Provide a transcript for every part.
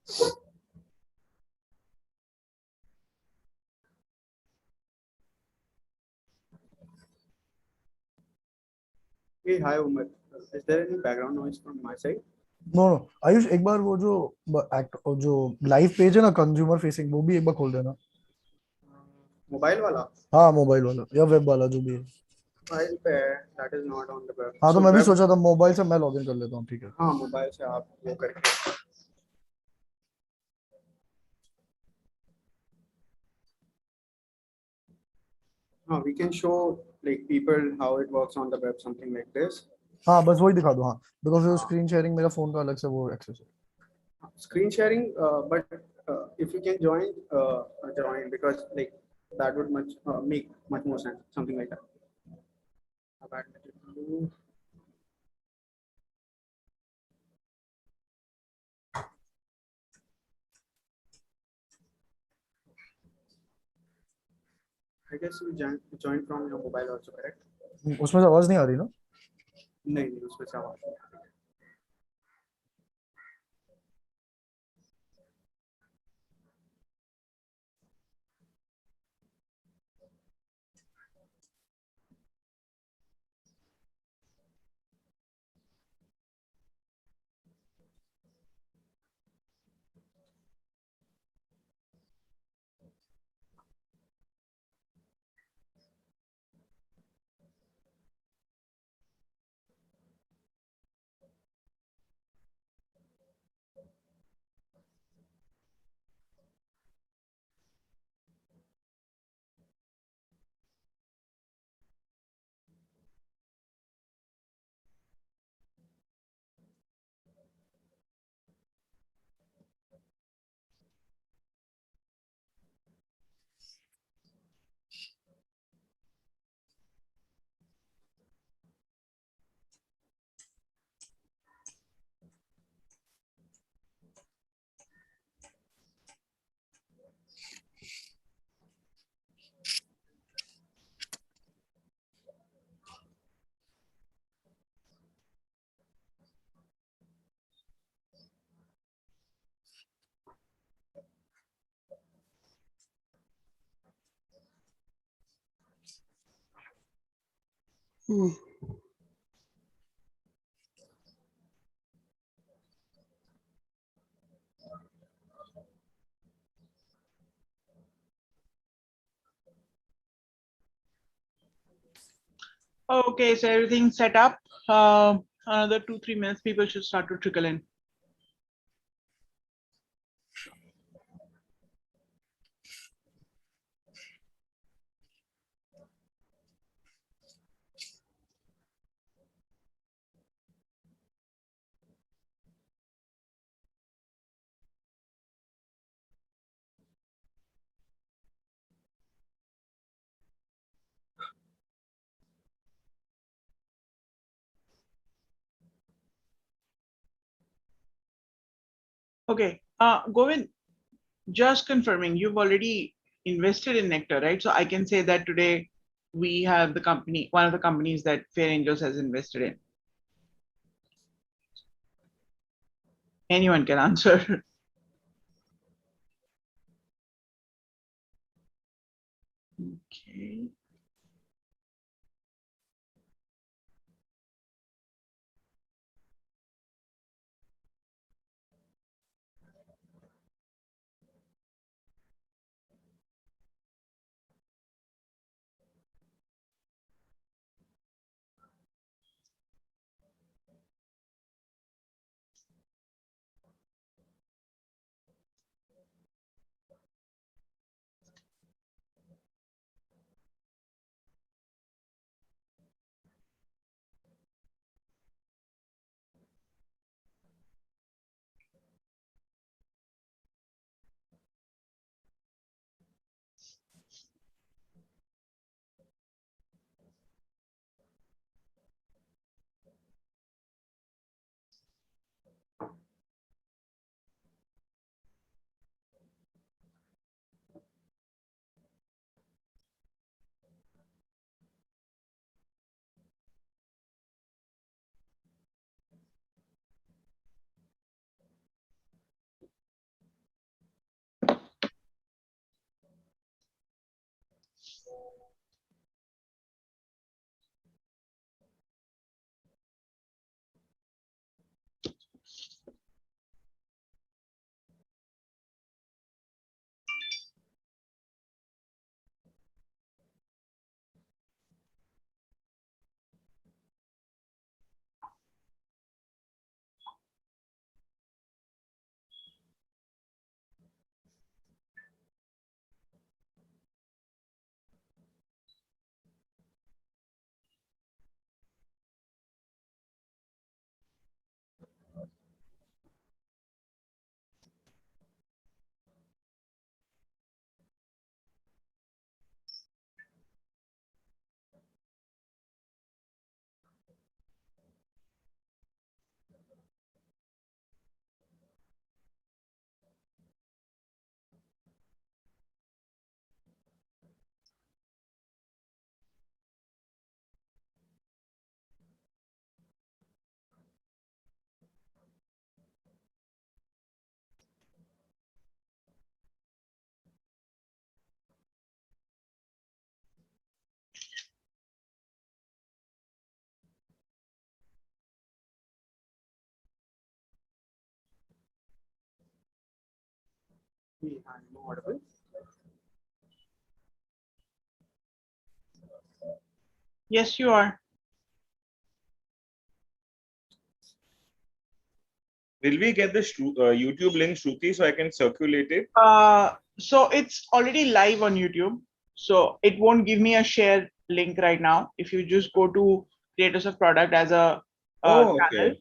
Hey, hi Omar. Is there any background noise from my side? No no Ayush, एक बार वो जो act जो लाइव पेज है ना कंज्यूमर फेसिंग, वो भी एक बार खोल देना। मोबाइल वाला? हाँ मोबाइल वाला या वेब वाला जो भी है। मोबाइल पे है, that is not on the web. हाँ तो So मैं भी web, सोचा था मोबाइल से मैं लॉगिन कर लेता हूँ, ठीक है। हाँ मोबाइल से आप वो करके। हाँ, we can show like people how it works on the web, something like this. हाँ बस वही दिखा दो, हाँ बिकॉज स्क्रीन शेयरिंग मेरा फोन का अलग से वो एक्सेस है। Screen sharing, but if you can join because like that would make much more sense, something like that. I guess you join from your mobile also, correct? उसमें से आवाज नहीं आ रही ना? नहीं नहीं, उसमें से आवाज नहीं आ रही। Okay, so everything's set up. Another 2-3 minutes, people should start to trickle in. Okay, Govind, just confirming, you've already invested in Nectar, right? So I can say that today we have the company, one of the companies that Fair Angels has invested in. Anyone can answer. Okay. I'm audible. Yes, you are. Will we get the YouTube link, Shruti, so I can circulate it? So it's already live on YouTube. So it won't give me a share link right now. If you just go to Creators of Product as a Oh, channel, okay.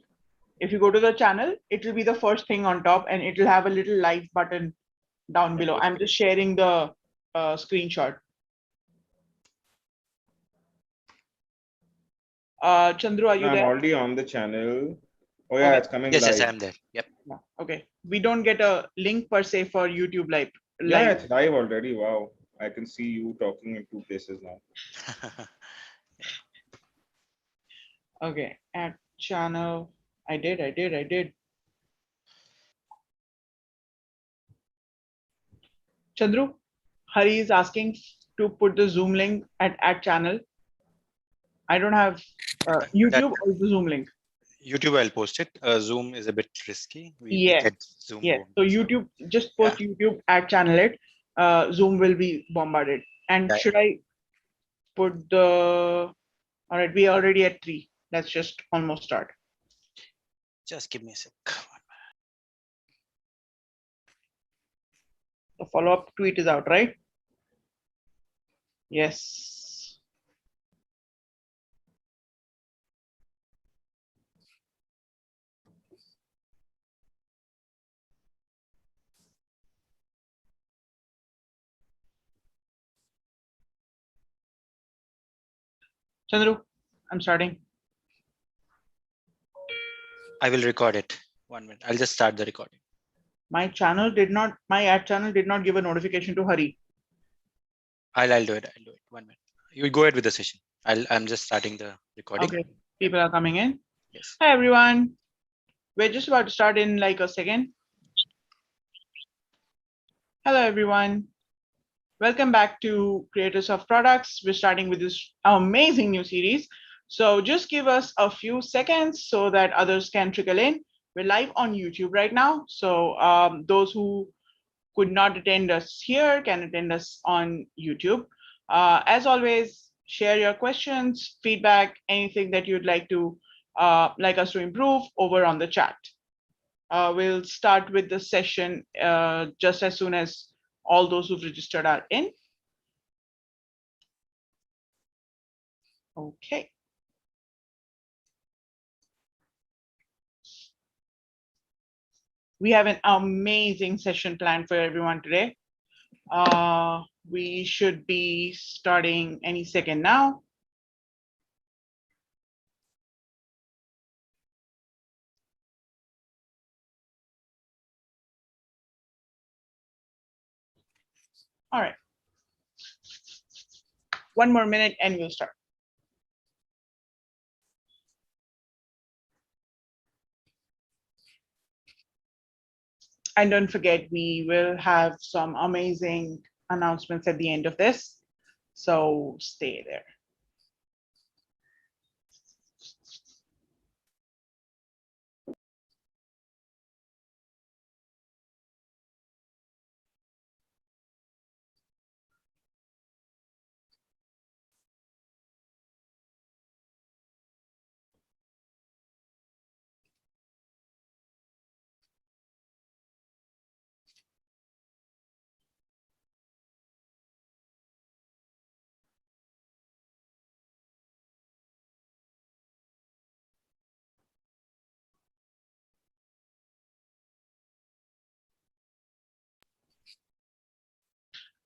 if you go to the channel, it will be the first thing on top and it will have a little live button down below. I'm just sharing the screenshot. Chandru, are you No, I'm there? already on the channel. Oh yeah, Okay. it's coming Yes, live. yes, I'm there. Yep. Yeah. Okay. We don't get a link per se for YouTube live. Yeah, it's live already. Wow. I can see you talking in two places now. Okay. At channel. I did. Chandru, Hari is asking to put the Zoom link at channel. I don't have That YouTube or the Zoom link. YouTube, I'll post it. Zoom is a bit risky. We Yes. get Zoom. Yes. So bombed, YouTube, just post YouTube at channel it. Zoom will be bombarded. And Yeah. should I put the? All right, we are already at 3. Let's just almost start. Just give me a sec. The follow-up tweet is out, right? Yes. Chandru, I'm starting. I will record it. 1 minute. I'll just start the recording. My ad channel did not give a notification to Hari. I'll do it. 1 minute. You go ahead with the session. I'm just starting the recording. Okay. People are coming in. Yes. Hi, everyone. We're just about to start in like a second. Hello, everyone. Welcome back to Creators of Products. We're starting with this amazing new series. So just give us a few seconds so that others can trickle in. We're live on YouTube right now. So those who could not attend us here can attend us on YouTube. As always, share your questions, feedback, anything that you'd like us to improve over on the chat. We'll start with the session just as soon as all those who've registered are in. Okay. We have an amazing session planned for everyone today. We should be starting any second now. All right. 1 more minute and we'll start. And don't forget, we will have some amazing announcements at the end of this. So stay there.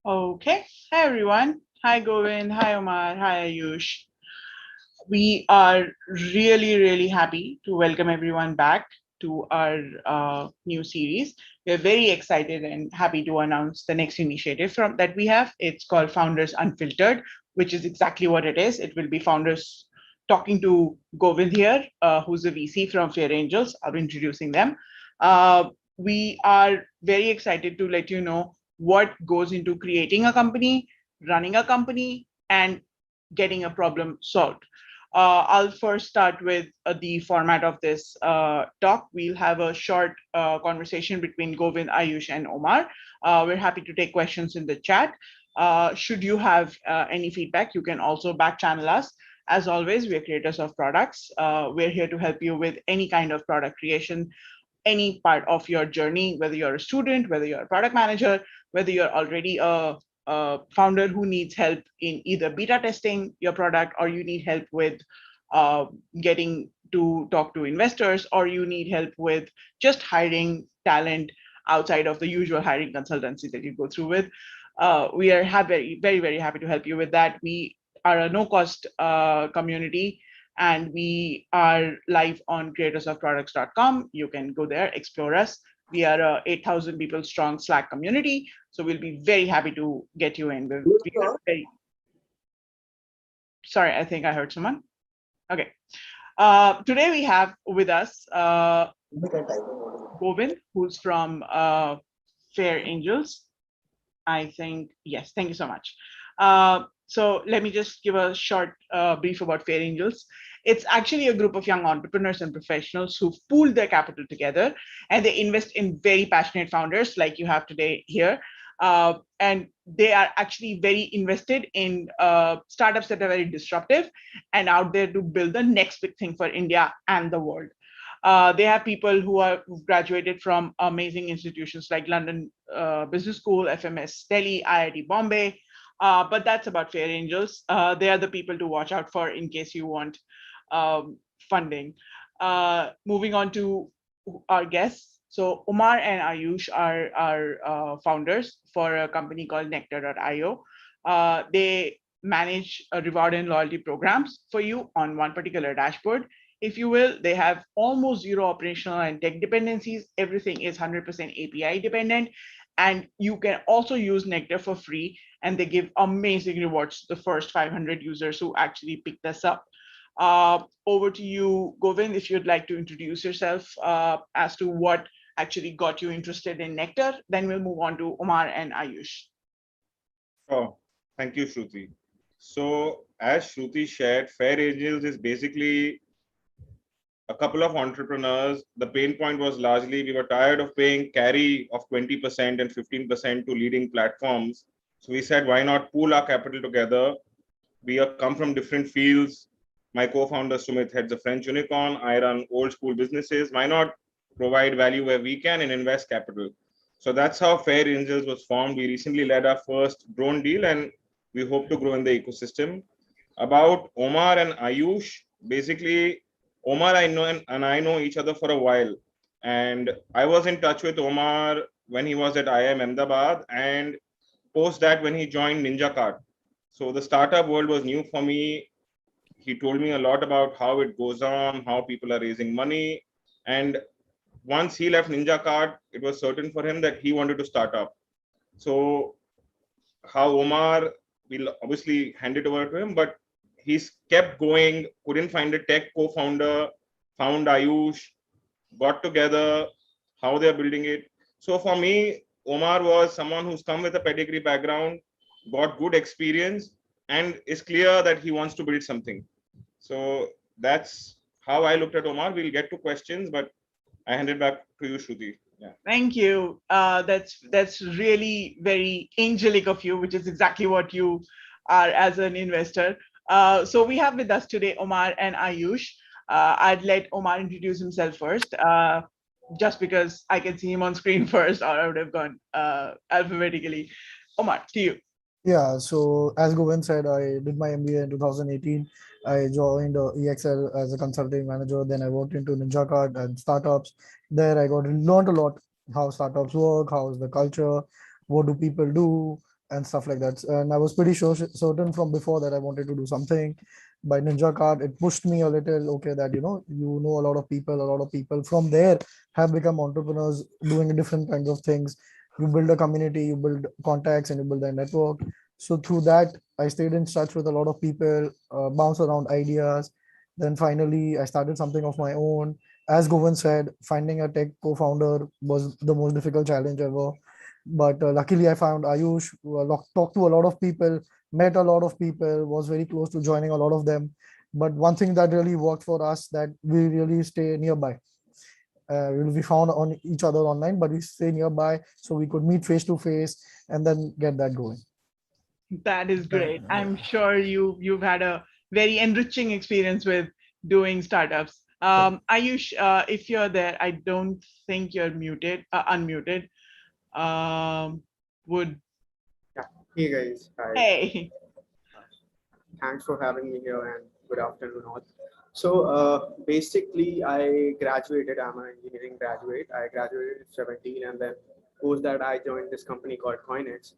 Okay. Hi, everyone. Hi, Govind. Hi, Omar. Hi, Ayush. We are really, really happy to welcome everyone back to our new series. We're very excited and happy to announce the next initiative that we have. It's called Founders Unfiltered, which is exactly what it is. It will be founders talking to Govind here, who's a VC from Fair Angels. I'll be introducing them. We are very excited to let you know what goes into creating a company, running a company, and getting a problem solved. I'll first start with the format of this talk. We'll have a short conversation between Govind, Ayush, and Omar. We're happy to take questions in the chat. Should you have any feedback, you can also back channel us. As always, we are creators of products. We're here to help you with any kind of product creation, any part of your journey, whether you're a student, whether you're a product manager, whether you're already a founder who needs help in either beta testing your product, or you need help with getting to talk to investors, or you need help with just hiring talent outside of the usual hiring consultancy that you go through with. We are very, very happy to help you with that. We are a no-cost community, and we are live on creatorsofproducts.com. You can go there, explore us. We are a 8,000 people strong Slack community, so we'll be very happy to get you in. Sorry, I think I heard someone. Okay. Today we have with us Govind, who's from Fair Angels. I think, yes, thank you so much. So let me just give a short brief about Fair Angels. It's actually a group of young entrepreneurs and professionals who've pooled their capital together, and they invest in very passionate founders like you have today here. And they are actually very invested in startups that are very disruptive and out there to build the next big thing for India and the world. They have people who've graduated from amazing institutions like London Business School, FMS Delhi, IIT Bombay. But that's about Fair Angels. They are the people to watch out for in case you want funding. Moving on to our guests. So Omar and Ayush are founders for a company called Nectar.io. They manage reward and loyalty programs for you on one particular dashboard. If you will, they have almost zero operational and tech dependencies. Everything is 100% API dependent. And you can also use Nectar for free, and they give amazing rewards to the first 500 users who actually pick this up. Over to you, Govind, if you'd like to introduce yourself as to what actually got you interested in Nectar. Then we'll move on to Omar and Ayush. Oh, thank you, Shruti. So as Shruti shared, Fair Angels is basically a couple of entrepreneurs. The pain point was largely we were tired of paying carry of 20% and 15% to leading platforms. So we said, why not pool our capital together? We have come from different fields. My co-founder Sumit heads a French unicorn. I run old school businesses. Why not provide value where we can and invest capital? So that's how Fair Angels was formed. We recently led our first drone deal, and we hope to grow in the ecosystem. About Omar and Ayush, basically, Omar I know and I know each other for a while. And I was in touch with Omar when he was at IIM Ahmedabad, and post that when he joined NinjaCart. So the startup world was new for me. He told me a lot about how it goes on, how people are raising money. And once he left NinjaCart, it was certain for him that he wanted to start up. So how Omar, we'll obviously hand it over to him, but he's kept going, couldn't find a tech co-founder, found Ayush, got together, how they're building it. So for me, Omar was someone who's come with a pedigree background, got good experience, and is clear that he wants to build something. So that's how I looked at Omar. We'll get to questions, but I hand it back to you, Shruti. Yeah. Thank you. That's really very angelic of you, which is exactly what you are as an investor. So we have with us today Omar and Ayush. I'd let Omar introduce himself first, just because I can see him on screen first, or I would have gone alphabetically. Omar, to you. Yeah, so as Govind said, I did my MBA in 2018. I joined EXL as a consulting manager. Then I worked into NinjaCart and startups. There I learned a lot how startups work, how's the culture, what do people do, and stuff like that. And I was pretty sure, certain from before that I wanted to do something. By NinjaCart, it pushed me a little. Okay, that you know a lot of people. A lot of people from there have become entrepreneurs, doing different kinds of things. You build a community, you build contacts, and you build a network. So through that, I stayed in touch with a lot of people, bounce around ideas. Then finally, I started something of my own. As Govind said, finding a tech co-founder was the most difficult challenge ever. But luckily, I found Ayush, talked to a lot of people, met a lot of people, was very close to joining a lot of them. But one thing that really worked for us, that we really stay nearby. We found on each other online, but we stay nearby so we could meet face to face and then get that going. That is great. I'm sure you've had a very enriching experience with doing startups. Ayush, if you're there, I don't think you're unmuted. Would Yeah. Hey guys, hi. hey. Thanks for having me here and good afternoon all. So basically, I graduated. I'm an engineering graduate. I graduated at 17, and then post that I joined this company called Coinage.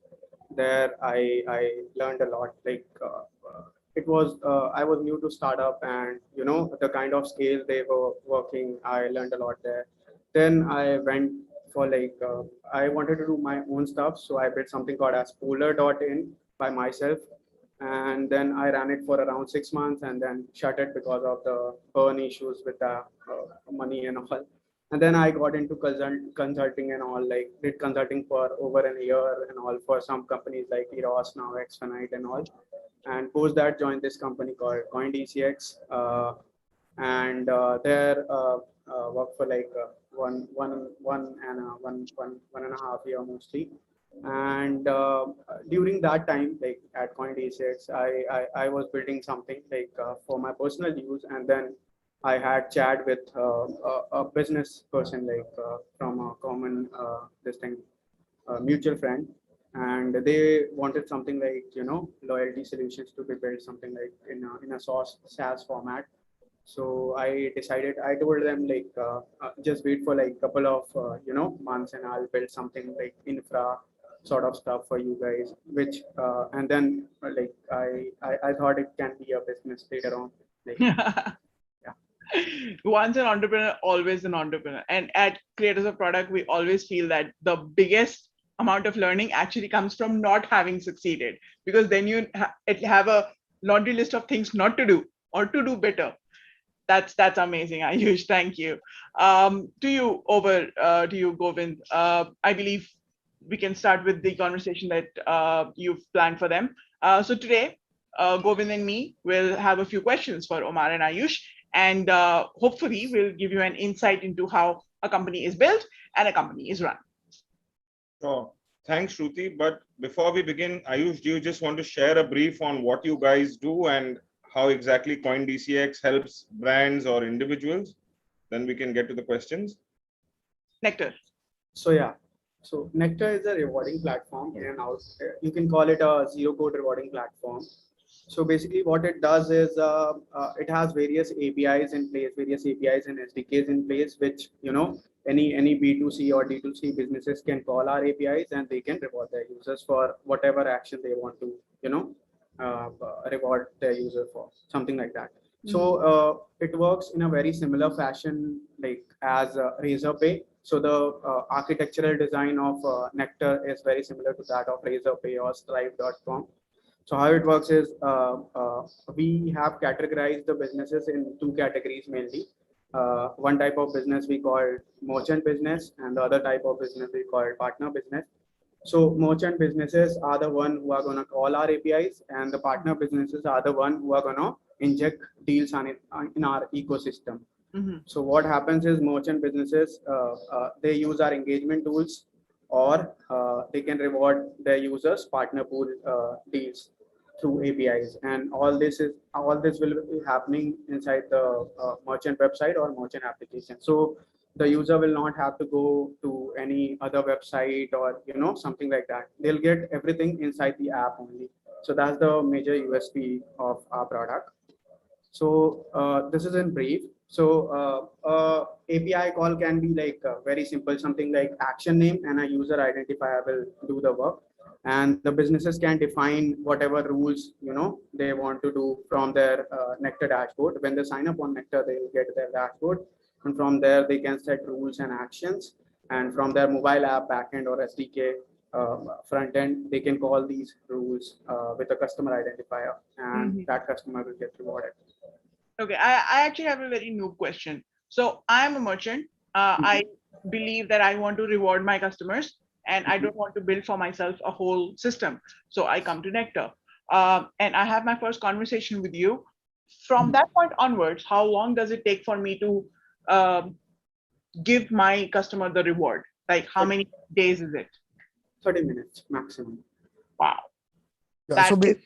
There, I learned a lot. It was I was new to startup, and the kind of scale they were working. I learned a lot there. Then I went for I wanted to do my own stuff, so I built something called as Pooler.in by myself, and then I ran it for around 6 months and then shut it because of the burn issues with the money and all. And then I got into consulting and all, like did consulting for over a year and all for some companies like Eros, now Xfinite and all. And post that joined this company called CoinDCX, and there worked for one and a half year mostly. And during that time, like at CoinDCX, I was building something for my personal use, and then I had chat with a business person from a common this thing mutual friend, and they wanted something like loyalty solutions to be built, something like in a SaaS format. So I decided, I told them just wait for like couple of months and I'll build something like infra sort of stuff for you guys, which and then I thought it can be a business later on. Like, yeah. Once an entrepreneur, always an entrepreneur. And at Creators of Product, we always feel that the biggest amount of learning actually comes from not having succeeded, because then you have a laundry list of things not to do or to do better. That's amazing, Ayush. Thank you. To you, Govind. I believe we can start with the conversation that you've planned for them. So today, Govind and me will have a few questions for Omar and Ayush, and hopefully we'll give you an insight into how a company is built and a company is run. Sure. Thanks, Shruti. But before we begin, Ayush, do you just want to share a brief on what you guys do and how exactly CoinDCX helps brands or individuals? Then we can get to the questions. Nectar. So yeah, so Nectar is a rewarding platform in and out. You can call it a zero code rewarding platform. So basically what it does is it has various APIs in place, various APIs and SDKs in place, which, any B2C or D2C businesses can call our APIs and they can reward their users for whatever action they want to, reward their user for, something like that. So it works in a very similar fashion like as Razorpay. So the architectural design of Nectar is very similar to that of Razorpay or Stripe.com. So how it works is we have categorized the businesses in two categories mainly. One type of business we call merchant business, and the other type of business we call partner business. So merchant businesses are the one who are going to call our APIs, and the partner businesses are the one who are going to inject deals in our ecosystem. Mm-hmm. So what happens is merchant businesses, they use our engagement tools, or they can reward their users partner pool deals through APIs, and all this will be happening inside the merchant website or merchant application. So the user will not have to go to any other website or something like that. They'll get everything inside the app only. So that's the major USP of our product. So this is in brief. So API call can be very simple, something like action name and a user identifier will do the work. And the businesses can define whatever rules they want to do from their Nectar dashboard. When they sign up on Nectar, they will get their dashboard, and from there they can set rules and actions. And from their mobile app backend or SDK front end, they can call these rules with a customer identifier, and that customer will get rewarded. Okay, I actually have a very noob question. So I'm a merchant. I believe that I want to reward my customers, and I don't want to build for myself a whole system. So I come to Nectar, and I have my first conversation with you. from that point onwards, how long does it take for me to give my customer the reward? Like how many days is it? 30 minutes maximum. Wow, Yeah, that so is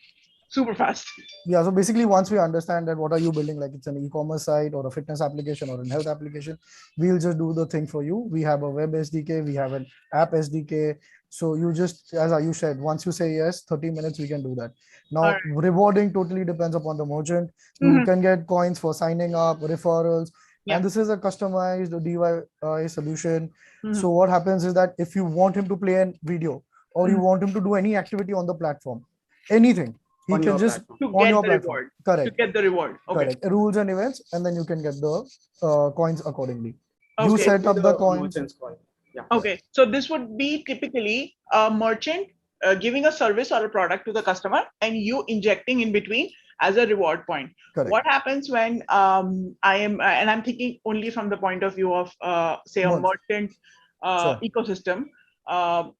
super fast. yeah, so basically once we understand that what are you building, like it's an e-commerce site or a fitness application or a health application, we'll just do the thing for you. We have a web SDK, we have an app SDK. So you just, as Ayush said, once you say yes, 30 minutes we can do that. Now Alright. rewarding totally depends upon the merchant. You Mhm. can get coins for signing up, referrals, Yeah. and this is a customized DIY solution. Mhm. So what happens is that if you want him to play a video or you Mhm. want him to do any activity on the platform, anything, he On can your just platform. To on get your the platform. reward. To Correct. get the reward. Okay. Correct. Rules and events, and then you can get the coins accordingly. You Okay. set up the coins. merchant's call. Yeah. Okay, so this would be typically a merchant giving a service or a product to the customer and you injecting in between as a reward point. Correct. What happens when I am, and I'm thinking only from the point of view of, say, a merchant Sure. ecosystem.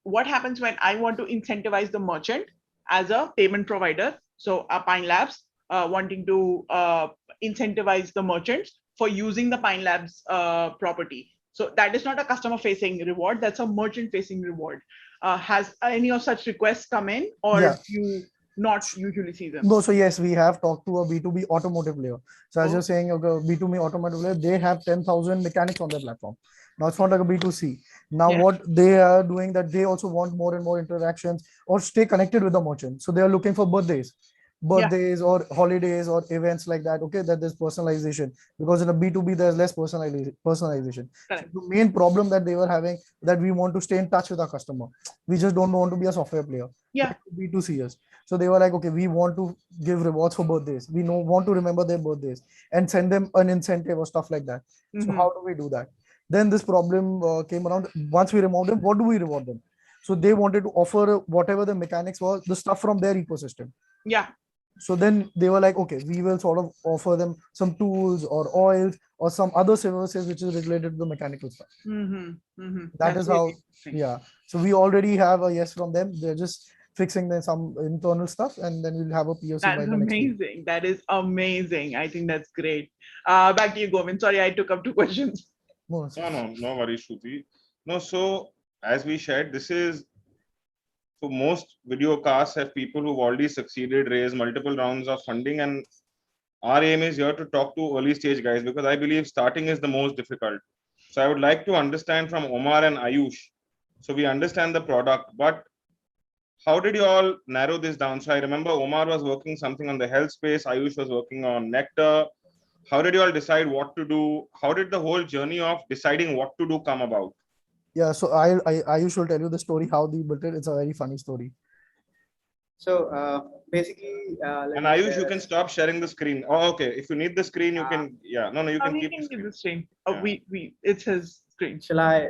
What happens when I want to incentivize the merchant as a payment provider? So, Pine Labs wanting to incentivize the merchants for using the Pine Labs property. So that is not a customer facing reward, that's a merchant facing reward. Has any of such requests come in, or Yeah. you not usually see them? No, so yes, we have talked to a B2B automotive player. So as Oh. you're saying, okay, B2B automotive player, they have 10,000 mechanics on their platform. Now it's not like a B2C. Now Yeah. what they are doing, that they also want more and more interactions or stay connected with the merchant. So they are looking for birthdays or holidays or events like that. Okay, that there's personalization, because in a B2B there's less personalization. So Correct. the main problem that they were having, that we want to stay in touch with our customer. We just don't want to be a software player. Yeah. B2Cs. So they were like, okay, we want to give rewards for birthdays. We want to remember their birthdays and send them an incentive or stuff like that. So Mhm. how do we do that? Then this problem came around. Once we removed them, what do we reward them? So they wanted to offer whatever the mechanics was, the stuff from their ecosystem. Yeah. So then they were like, okay, we will sort of offer them some tools or oils or some other services which is related to the mechanical stuff. That is how, yeah. So we already have a yes from them. They're just fixing some internal stuff, and then we'll have a POC by That's the next week. amazing. That is amazing. I think that's great. Back to you, Govind. Sorry, I took up 2 questions. No worries, Shruti. No, so as we shared, this is, so most video casts have people who've already succeeded, raised multiple rounds of funding, and our aim is here to talk to early stage guys, because I believe starting is the most difficult. So I would like to understand from Omar and Ayush. So we understand the product, but how did you all narrow this down? So I remember Omar was working something on the health space, Ayush was working on Nectar. How did you all decide what to do? How did the whole journey of deciding what to do come about? Yeah, so I usually tell you the story how they built it. It's a very funny story. So basically, And Ayush, you can stop sharing the screen. Oh, okay. If you need the screen, you can. Yeah, no, you can We keep can the use screen. the screen. It's his screen. Shall I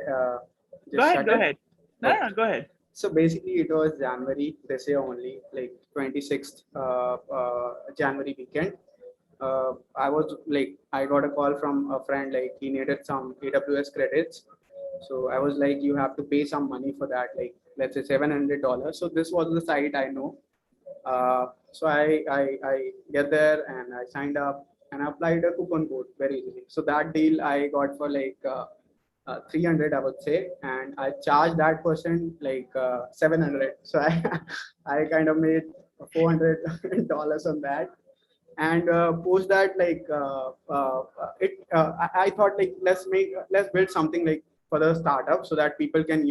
Go ahead. shut Go it? ahead. No, go ahead. So basically, it was January this year only, like 26th January weekend. I was like, I got a call from a friend, like he needed some AWS credits. So I was like, you have to pay some money for that, like let's say $700. So this was the site I know. So I get there and I signed up and I applied a coupon code very easily. So that deal I got for like 300, I would say, and I charged that person like 700. So I kind of made $400 on that. And post that, like I thought like let's build something like for the startup so that people can,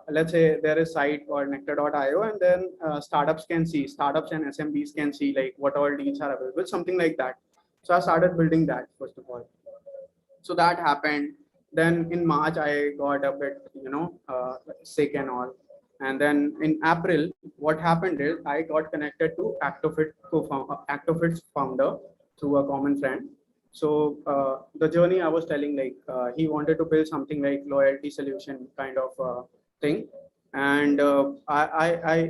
let's say there is site or nectar.io, and then startups and SMBs can see like what all deals are available, something like that. So I started building that first of all. So that happened. Then in March I got a bit sick and all, and then in April what happened is I got connected to Actofit's founder through a common friend. So the journey I was telling, like he wanted to build something like loyalty solution kind of thing, and I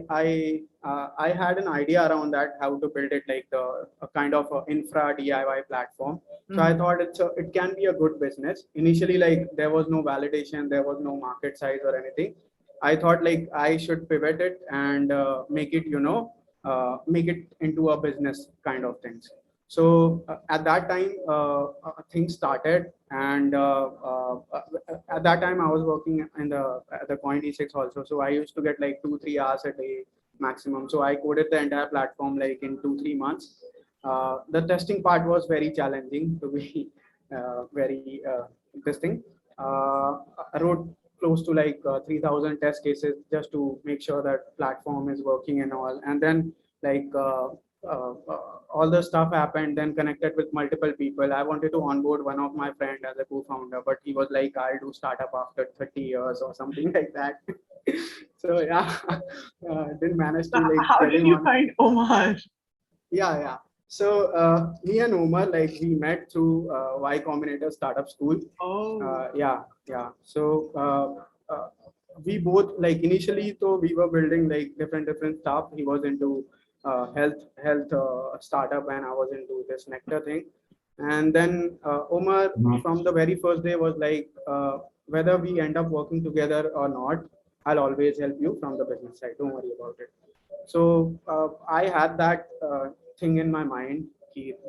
had an idea around that, how to build it like a kind of a infra DIY platform. So I thought it can be a good business. Initially, like there was no validation, there was no market size or anything. I thought like I should pivot it and make it into a business kind of things. So at that time, things started, and at that time I was working in the Coin D6 also. So I used to get like 2-3 hours a day maximum. So I coded the entire platform like in 2-3 months. The testing part was very challenging to be very this thing. I wrote close to like 3,000 test cases just to make sure that platform is working and all. And then like all the stuff happened, then connected with multiple people. I wanted to onboard one of my friend as a co-founder, but he was like, I'll do startup after 30 years or something like that. So yeah, didn't manage to So like how get did him you on. find Omar? Yeah. So me and Omar, like we met through Y Combinator Startup School. Oh, Yeah. So we both like initially, so we were building like different stuff. He was into health startup, and I was into this Nectar thing. And then Omar, from the very first day, was like, whether we end up working together or not, I'll always help you from the business side. Don't worry about it. So I had that thing in my mind.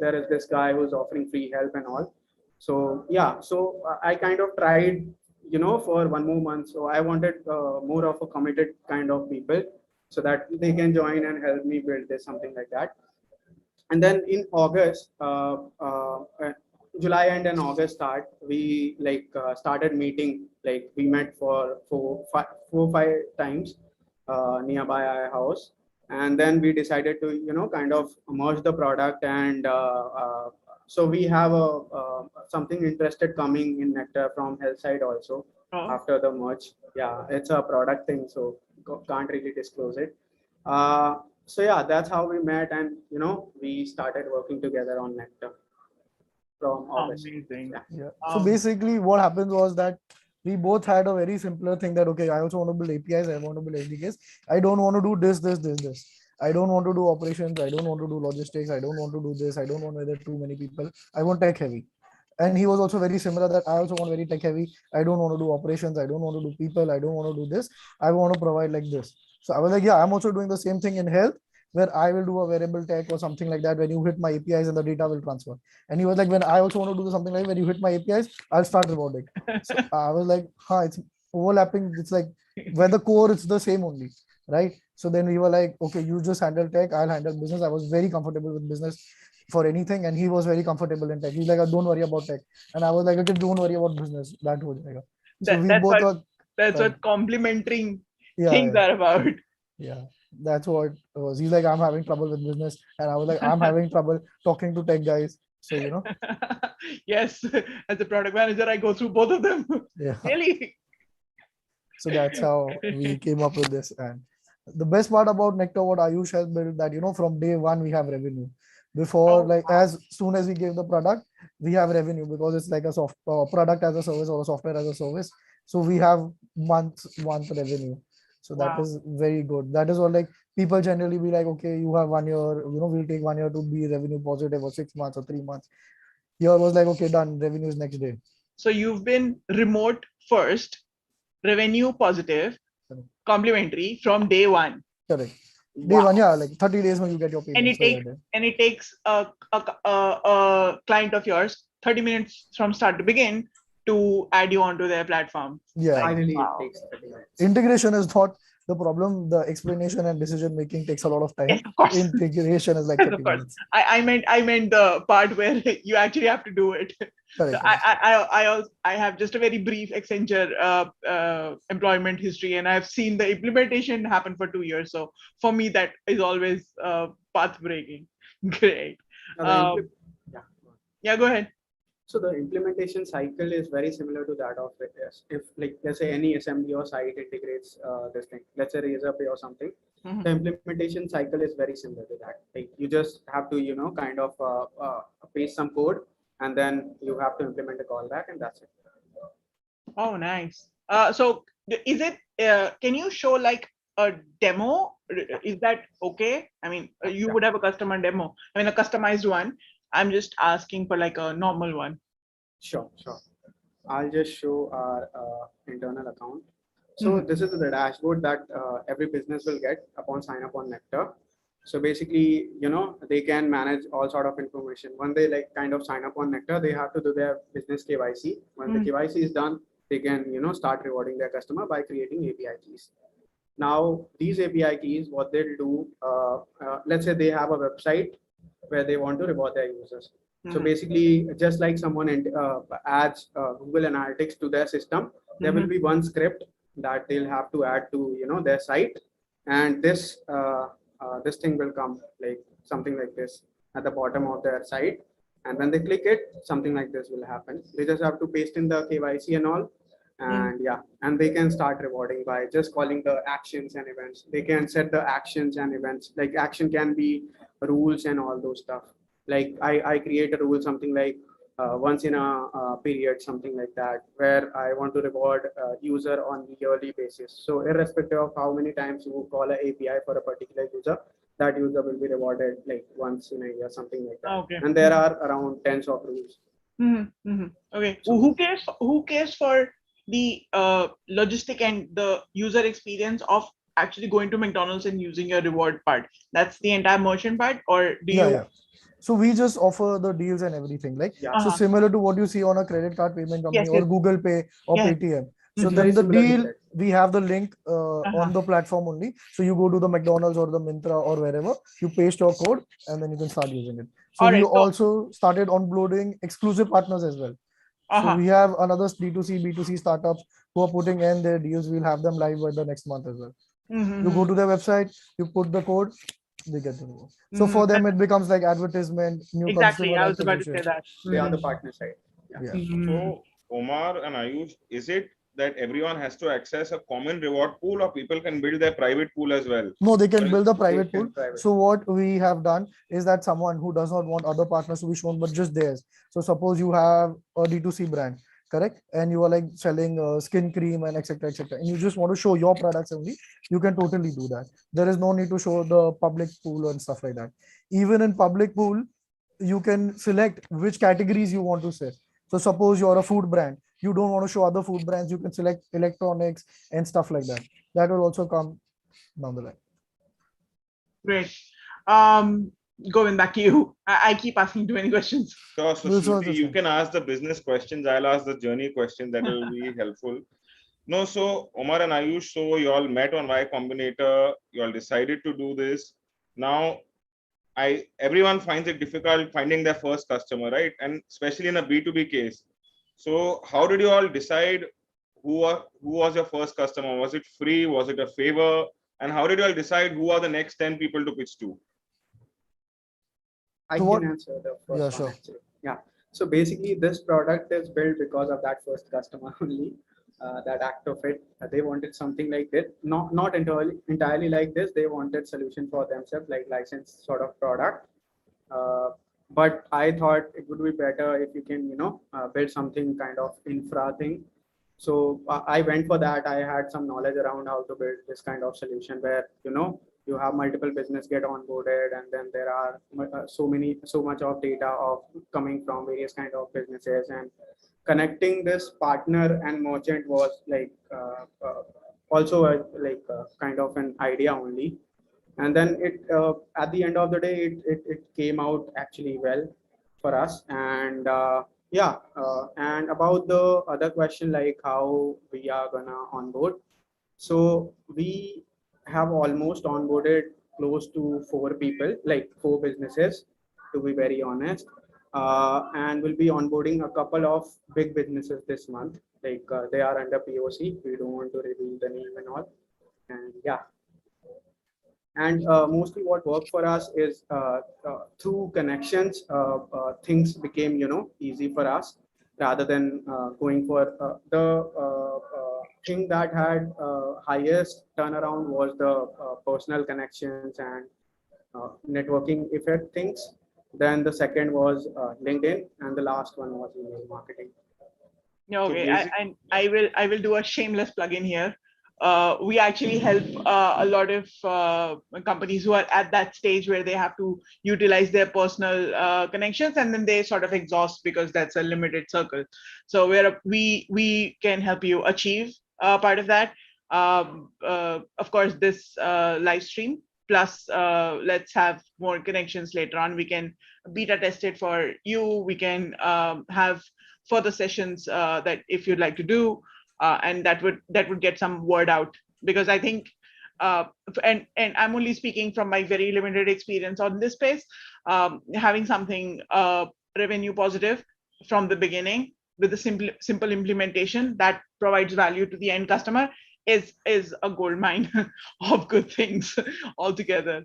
There is this guy who's offering free help and all. So yeah, so I kind of tried, for 1 more month. So I wanted more of a committed kind of people, so that they can join and help me build this, something like that. And then in August, July end and August start, we like started meeting. Like we met for 4-5 times nearby our house, and then we decided to kind of merge the product. And so we have something interested coming in Nectar from health side also oh, after the merge. Yeah, it's a product thing, so can't really disclose it. So yeah, that's how we met, and we started working together on Nectar from August. amazing. Yeah. Yeah. So Um, basically, what happened was that we both had a very simpler thing that okay, I also want to build APIs, I want to build SDKs. I don't want to do this. I don't want to do operations. I don't want to do logistics. I don't want to do this. I don't want whether too many people. I want tech heavy. And he was also very similar that I also want very tech heavy. I don't want to do operations. I don't want to do people. I don't want to do this. I want to provide like this. So I was like, yeah, I'm also doing the same thing in health where I will do a variable tech or something like that. When you hit my APIs and the data will transfer. And he was like, when I also want to do something like when you hit my APIs, I'll start rewarding. So I was like, it's overlapping. It's like where the core it's the same only, right? So then we were like, okay, you just handle tech, I'll handle business. I was very comfortable with business for anything, and he was very comfortable in tech. He's like, don't worry about tech, and I was like, okay, don't worry about business. That was like, so that we that's both what were, that's what complementing yeah, things are about. yeah. That's what it was. He's like, I'm having trouble with business, and I was like, I'm having trouble talking to tech guys. So Yes, as a product manager, I go through both of them. yeah. Really? So that's how we came up with this. And the best part about Nectar, what Ayush has built, that from day one we have revenue. Before, Oh, like wow. as soon as we give the product, we have revenue because it's like a soft product as a service or a software as a service. So we have month revenue. So that Wow. is very good. That is what like people generally be like, okay, you have 1 year, we'll take 1 year to be revenue positive or 6 months or 3 months. Here was like, okay, done. Revenue is next day. So you've been remote first, revenue positive, Correct. complementary from day one. Correct. Day Wow. one, yeah, like 30 days when you get your And payments it for your takes day. and it takes a client of yours 30 minutes from start to begin to add you onto their platform. Yeah. Like, Finally, it wow. takes 30 minutes. Integration is not the problem. The explanation and decision making takes a lot of time. Yes, of course. Integration is like Yes, 30 of course. minutes. I meant the part where you actually have to do it. Correct. So I have just a very brief Accenture employment history, and I've seen the implementation happen for 2 years. So for me, that is always path breaking. Great. Now, the yeah. Yeah, go ahead. So the implementation cycle is very similar to that of if like let's say any assembly or site integrates this thing, let's say Razorpay or something. Mhm. The implementation cycle is very similar to that. Like you just have to kind of paste some code, and then you have to implement a callback, and that's it. Oh, nice. So is it? Can you show like a demo? Is that okay? I mean, you would have a customer demo. I mean, a customized one. I'm just asking for like a normal one. Sure. I'll just show our internal account. So this is the dashboard that every business will get upon sign up on Nectar. So basically, they can manage all sort of information. When they like kind of sign up on Nectar, they have to do their business KYC. When the KYC is done, they can, start rewarding their customer by creating API keys. Now, these API keys, what they'll do, let's say they have a website where they want to reward their users. So basically, just like someone adds Google Analytics to their system, there will be one script that they'll have to add to their site, and this thing will come like something like this at the bottom of their site. And when they click it, something like this will happen. They just have to paste in the KYC and all, and and they can start rewarding by just calling the actions and events. They can set the actions and events. Like action can be rules and all those stuff. Like I create a rule, something like once in a period, something like that, where I want to reward user on yearly basis. So irrespective of how many times you call an API for a particular user, that user will be rewarded like once in a year, something like that. Okay. And there are around tens of rules. Okay. So who cares for the logistic and the user experience of actually going to McDonald's and using your reward part? That's the entire merchant part, or do you? Yeah. So we just offer the deals and everything, like so similar to what you see on a credit card payment company or Google Pay or Paytm. So then the deal, we have the link on the platform only. So you go to the McDonald's or the Myntra or wherever, you paste your code and then you can start using it. So we also started onboarding exclusive partners as well. So we have another D2C, B2C startups who are putting in their deals. We'll have them live by the next month as well. You go to their website, you put the code, they get the reward. So for them, it becomes like advertisement, new Exactly. I was customer about to say acquisition. that. They are the partner side. So Omar and Ayush, is it that everyone has to access a common reward pool, or people can build their private pool as well? No, they can build a private can pool. private. So what we have done is that someone who does not want other partners to be shown, but just theirs. So suppose you have a D2C brand, correct? And you are like selling skin cream and etc. And you just want to show your products only, you can totally do that. There is no need to show the public pool and stuff like that. Even in public pool, you can select which categories you want to sell. So suppose you're a food brand, you don't want to show other food brands, you can select electronics and stuff like that. That will also come down the line. Great. Going back to you. I keep asking too many questions. So Shruti, you can ask the business questions. I'll ask the journey questions. That will be helpful. No, so Omar and Ayush, so you all met on Y Combinator. You all decided to do this. Now, everyone finds it difficult finding their first customer, right? And especially in a B2B case. So how did you all decide who was your first customer? Was it free? Was it a favor? And how did you all decide who are the next 10 people to pitch to? I can answer the first one. Actually. Yeah. So basically, this product is built because of that first customer only. That act of it, they wanted something like this, not entirely like this. They wanted solution for themselves, like licensed sort of product. But I thought it would be better if you can, build something kind of infra thing. So I went for that. I had some knowledge around how to build this kind of solution where, you have multiple business get onboarded, and then there are so much of data of coming from various kind of businesses, and connecting this partner and merchant was like also kind of an idea only. And then it at the end of the day, it came out actually well for us. And and about the other question, like how we are gonna onboard. So we have almost onboarded close to 4 people, like 4 businesses, to be very honest. And we'll be onboarding a couple of big businesses this month. Like they are under POC. We don't want to reveal the name and all. And yeah. And mostly what worked for us is through connections, things became, easy for us rather than going for the thing that had highest turnaround was the personal connections and networking effect things. Then the second was LinkedIn, and the last one was email marketing. Okay, so I will do a shameless plug-in here. We actually help a lot of companies who are at that stage where they have to utilize their personal connections, and then they sort of exhaust because that's a limited circle. So we can help you achieve part of that. Of course, this live stream plus let's have more connections later on. We can beta test it for you. We can have further sessions that if you'd like to do, and that would get some word out, because I think and I'm only speaking from my very limited experience on this space. Having something revenue positive from the beginning with a simple implementation that provides value to the end customer is a gold mine of good things altogether.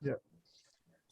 Yeah.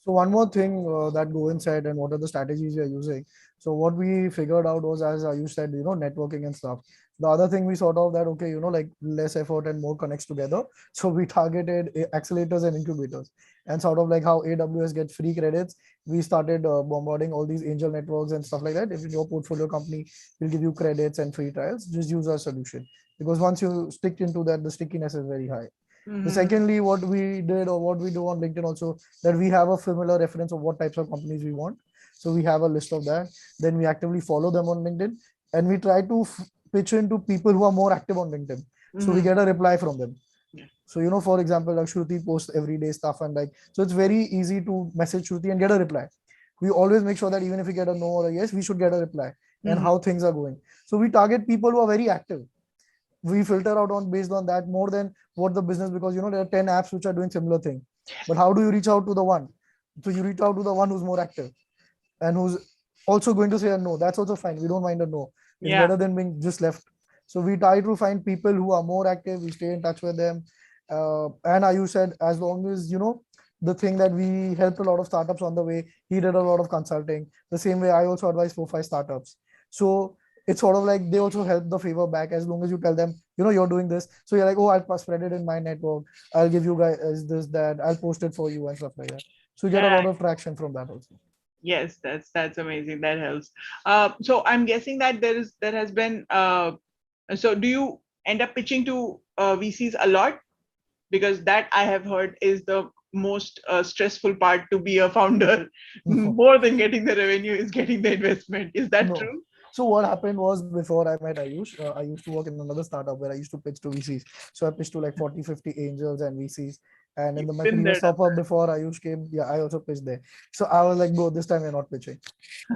So one more thing that Govind said, and what are the strategies we are using. So what we figured out was, as you said, networking and stuff. The other thing we sort of that, okay, like less effort and more connects together. So we targeted accelerators and incubators, and sort of like how AWS gets free credits. We started bombarding all these angel networks and stuff like that. If your portfolio company will give you credits and free trials, just use our solution, because once you stick into that, the stickiness is very high. Mm-hmm. Secondly, what we did or what we do on LinkedIn also, that we have a familiar reference of what types of companies we want. So we have a list of that. Then we actively follow them on LinkedIn, and we try to pitch into people who are more active on LinkedIn. So we get a reply from them. Yeah. So, for example, like Shruti posts everyday stuff, and so it's very easy to message Shruti and get a reply. We always make sure that even if we get a no or a yes, we should get a reply and how things are going. So we target people who are very active. We filter out on based on that more than what the business, because there are 10 apps which are doing similar thing. But how do you reach out to the one? So you reach out to the one who's more active and who's also going to say a no. That's also fine. We don't mind a no. It's better than being just left. So we try to find people who are more active. We stay in touch with them. And Ayush said, as long as the thing that we helped a lot of startups on the way, he did a lot of consulting. The same way I also advise 4-5 startups. So it's sort of like they also help the favor back, as long as you tell them, you're doing this. So you're like, oh, I'll spread it in my network. I'll give you guys this, that. I'll post it for you and stuff like that. So you get a lot of traction from that also. Yes, that's amazing. That helps. So I'm guessing that there has been. So do you end up pitching to VCs a lot? Because that I have heard is the most stressful part to be a founder. More than getting the revenue is getting the investment. Is that true? So what happened was, before I met Ayush, I used to work in another startup where I used to pitch to VCs. So I pitched to like 40, 50 angels and VCs. And in my previous startup before Ayush came, I also pitched there. So I was like, bro, this time we're not pitching.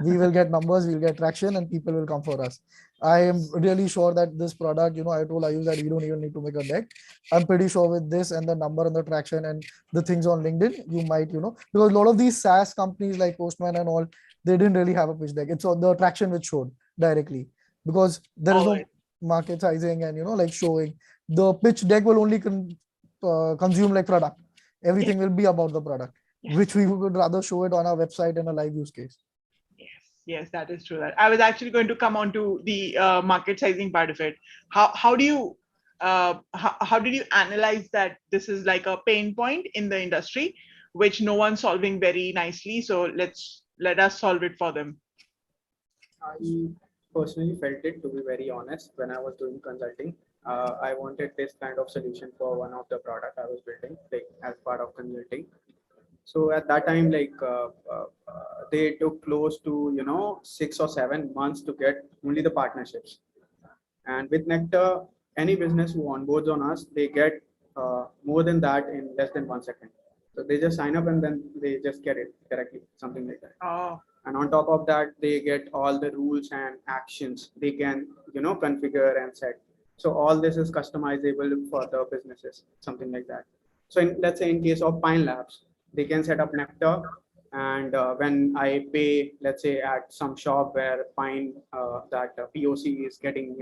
We will get numbers, we'll get traction, and people will come for us. I am really sure that this product, I told Ayush that we don't even need to make a deck. I'm pretty sure with this and the number and the traction and the things on LinkedIn, you might, because a lot of these SaaS companies like Postman and all, they didn't really have a pitch deck. It's on the traction which showed directly, because there is no market sizing and like showing. The pitch deck will only consume like product. Everything will be about the product, which we would rather show it on our website in a live use case. Yes, that is true. That I was actually going to come on to the market sizing part of it. How do you how did you analyze that this is like a pain point in the industry, which no one's solving very nicely? So let us solve it for them. I personally felt it, to be very honest, when I was doing consulting. I wanted this kind of solution for one of the product I was building, like as part of consulting. So at that time, they took close to 6 or 7 months to get only the partnerships. And with Nectar, any business who onboards on us, they get more than that in less than 1 second. So they just sign up and then they just get it directly, something like that. Oh. And on top of that, they get all the rules and actions they can configure and set. So all this is customizable for the businesses, something like that. So let's say in case of Pine Labs, they can set up Nectar, and when I pay, let's say at some shop where Pine that POC is getting,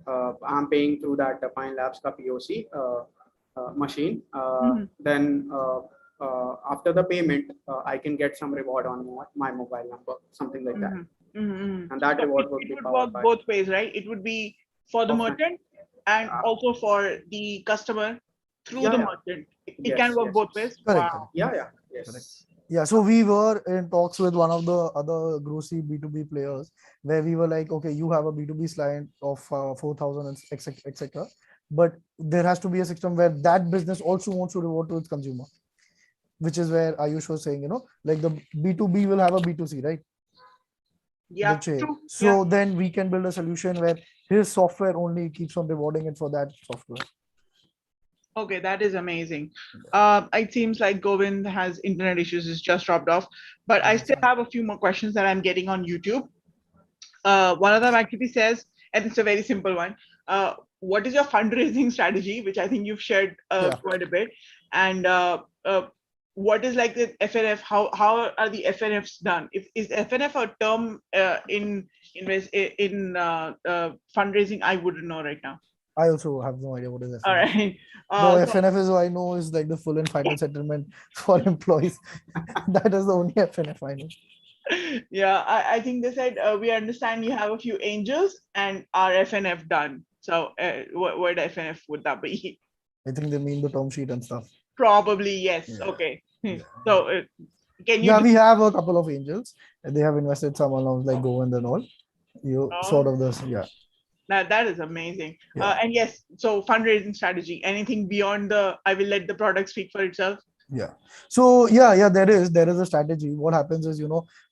I'm paying through that Pine Labs ka POC machine. Then after the payment, I can get some reward on my mobile number, something like that. And that reward would be it would work both ways, right? It would be for the merchant and also for the customer through the merchant. It can work both ways. Correct. Wow. Yes. Yeah, so we were in talks with one of the other grocery B2B players, where we were like, okay, you have a B2B client of 4,000 etc. But there has to be a system where that business also wants to reward to its consumer, which is where Ayush was saying, like the B2B will have a B2C, right? Yeah, true. So then we can build a solution where his software only keeps on rewarding it for that software. Okay, that is amazing. It seems like Govind has internet issues, it's just dropped off, but I That's still fine. have a few more questions that I'm getting on YouTube. One of them actually says, and it's a very simple one. What is your fundraising strategy? Which I think you've shared Yeah. quite a bit. And what is like the FNF? How are the FNFs done? Is FNF a term in fundraising? I wouldn't know right now. I also have no idea what is All FNF. right. The So, FNF is I know is like the full and final settlement for employees. That is the only FNF I know. yeah, I think they said we understand you have a few angels and are FNF done. So what FNF would that be? I think they mean the term sheet and stuff. Probably yes. Yeah. Okay. Yeah. So can you? Yeah, we have a couple of angels, and they have invested some along like Govind and all. You sort of this, yeah. That is amazing. Yeah. And yes, so fundraising strategy. Anything beyond the I will let the product speak for itself. Yeah. So yeah, there is a strategy. What happens is,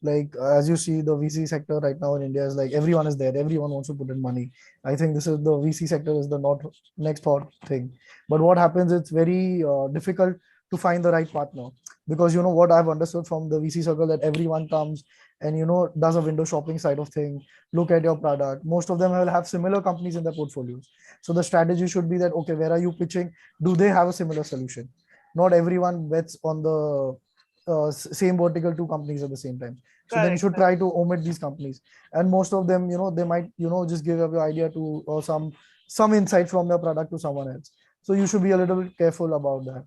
like as you see the VC sector right now in India is like everyone is there. Everyone wants to put in money. I think this is the VC sector is the not next hot thing. But what happens, it's very difficult to find the right partner because what I've understood from the VC circle that everyone comes and does a window shopping side of thing, look at your product. Most of them will have similar companies in their portfolios. So the strategy should be that okay, where are you pitching? Do they have a similar solution? Not everyone bets on the same vertical two companies at the same time. So then you Correct. should try to omit these companies. And most of them, they might, just give up your idea to or some insight from your product to someone else. So you should be a little bit careful about that.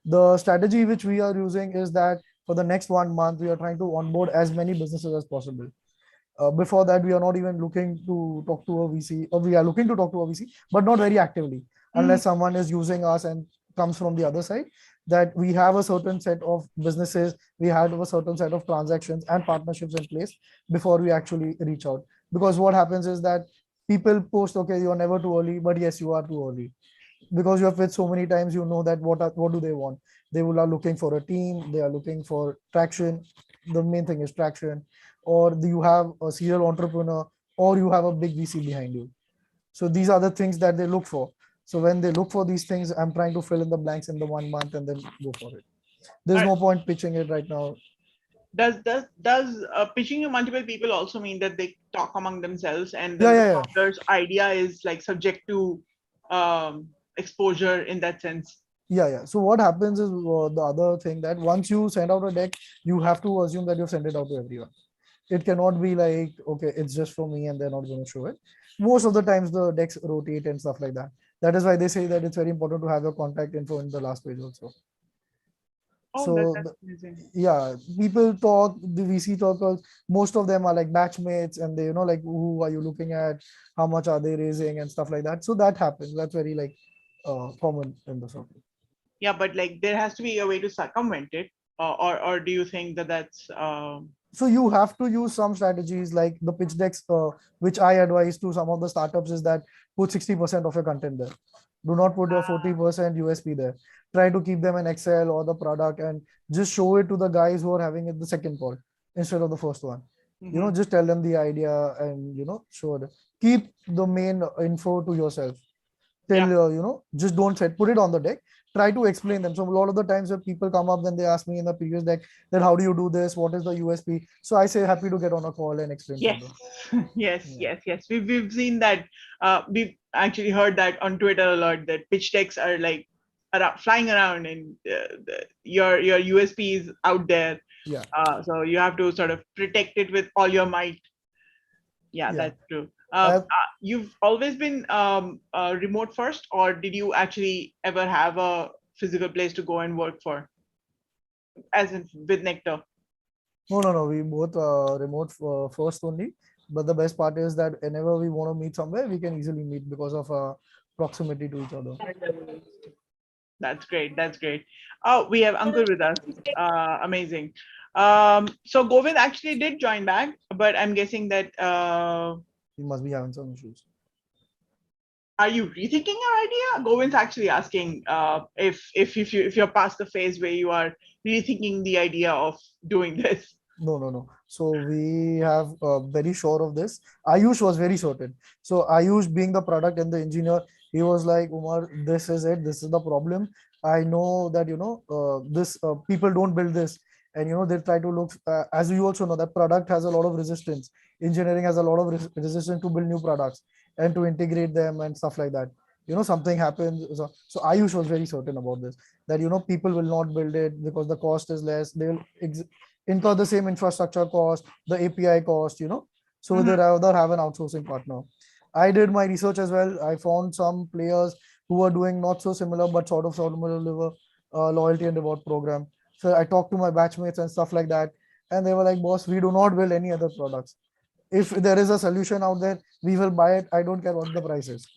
The strategy which we are using is that for the next 1 month, we are trying to onboard as many businesses as possible. Before that, we are not even looking to talk to a VC, or we are looking to talk to a VC, but not very actively, unless someone is using us and comes from the other side. That we have a certain set of businesses, we have a certain set of transactions and partnerships in place before we actually reach out. Because what happens is that people post, okay, you are never too early, but yes, you are too early because you have pitched so many times. That what do they want? They will are looking for a team, they are looking for traction. The main thing is traction, or you have a serial entrepreneur, or you have a big VC behind you. So these are the things that they look for. So when they look for these things, I'm trying to fill in the blanks in the 1 month and then go for it. There's no point pitching it right now. Does pitching to multiple people also mean that they talk among themselves and then Yeah. the founder's idea is like subject to exposure in that sense? Yeah. So what happens is the other thing that once you send out a deck, you have to assume that you've sent it out to everyone. It cannot be like, okay, it's just for me and they're not going to show it. Most of the times the decks rotate and stuff like that. That is why they say that it's very important to have your contact info in the last page also. Oh, So that's amazing. yeah, people talk, the VC talkers, most of them are like batchmates and they, like who are you looking at? How much are they raising and stuff like that. So that happens. That's very like common in the circle. Yeah, but like there has to be a way to circumvent it, or do you think that that's So you have to use some strategies like the pitch decks, which I advise to some of the startups is that put 60% of your content there. Do not put your 40% USP there. Try to keep them in Excel or the product and just show it to the guys who are having it the second call instead of the first one. Just tell them the idea and, show it. Keep the main info to yourself. Tell, just don't put it on the deck. Try to explain them. So a lot of the times when people come up, then they ask me in the previous deck that how do you do this? What is the USP? So I say happy to get on a call and explain. yes. Yeah. Yes. We've seen that. We've actually heard that on Twitter a lot, that pitch decks are like flying around and your USP is out there. Yeah. So you have to sort of protect it with all your might. Yeah. That's true. You've always been remote first, or did you actually ever have a physical place to go and work for, as in with Nectar? No. We both remote first only. But the best part is that whenever we want to meet somewhere, we can easily meet because of proximity to each other. That's great. Oh, we have Ankur with us. Amazing. So Govind actually did join back, but I'm guessing that he must be having some issues. Are you rethinking your idea? Govind's actually asking if you're past the phase where you are rethinking the idea of doing this. No. So we have very sure of this. Ayush was very certain. So Ayush being the product and the engineer, he was like, Umar, this is it. This is the problem. I know that, this people don't build this. And, they try to look, as you also know, that product has a lot of resistance. Engineering has a lot of resistance to build new products and to integrate them and stuff like that. Something happens. So Ayush was very certain about this, that, people will not build it because the cost is less. They'll incur the same infrastructure cost, the API cost, so they rather have an outsourcing partner. I did my research as well. I found some players who are doing not so similar, but sort of similar loyalty and reward program. So I talked to my batchmates and stuff like that. And they were like, boss, we do not build any other products. If there is a solution out there, we will buy it. I don't care what the price is.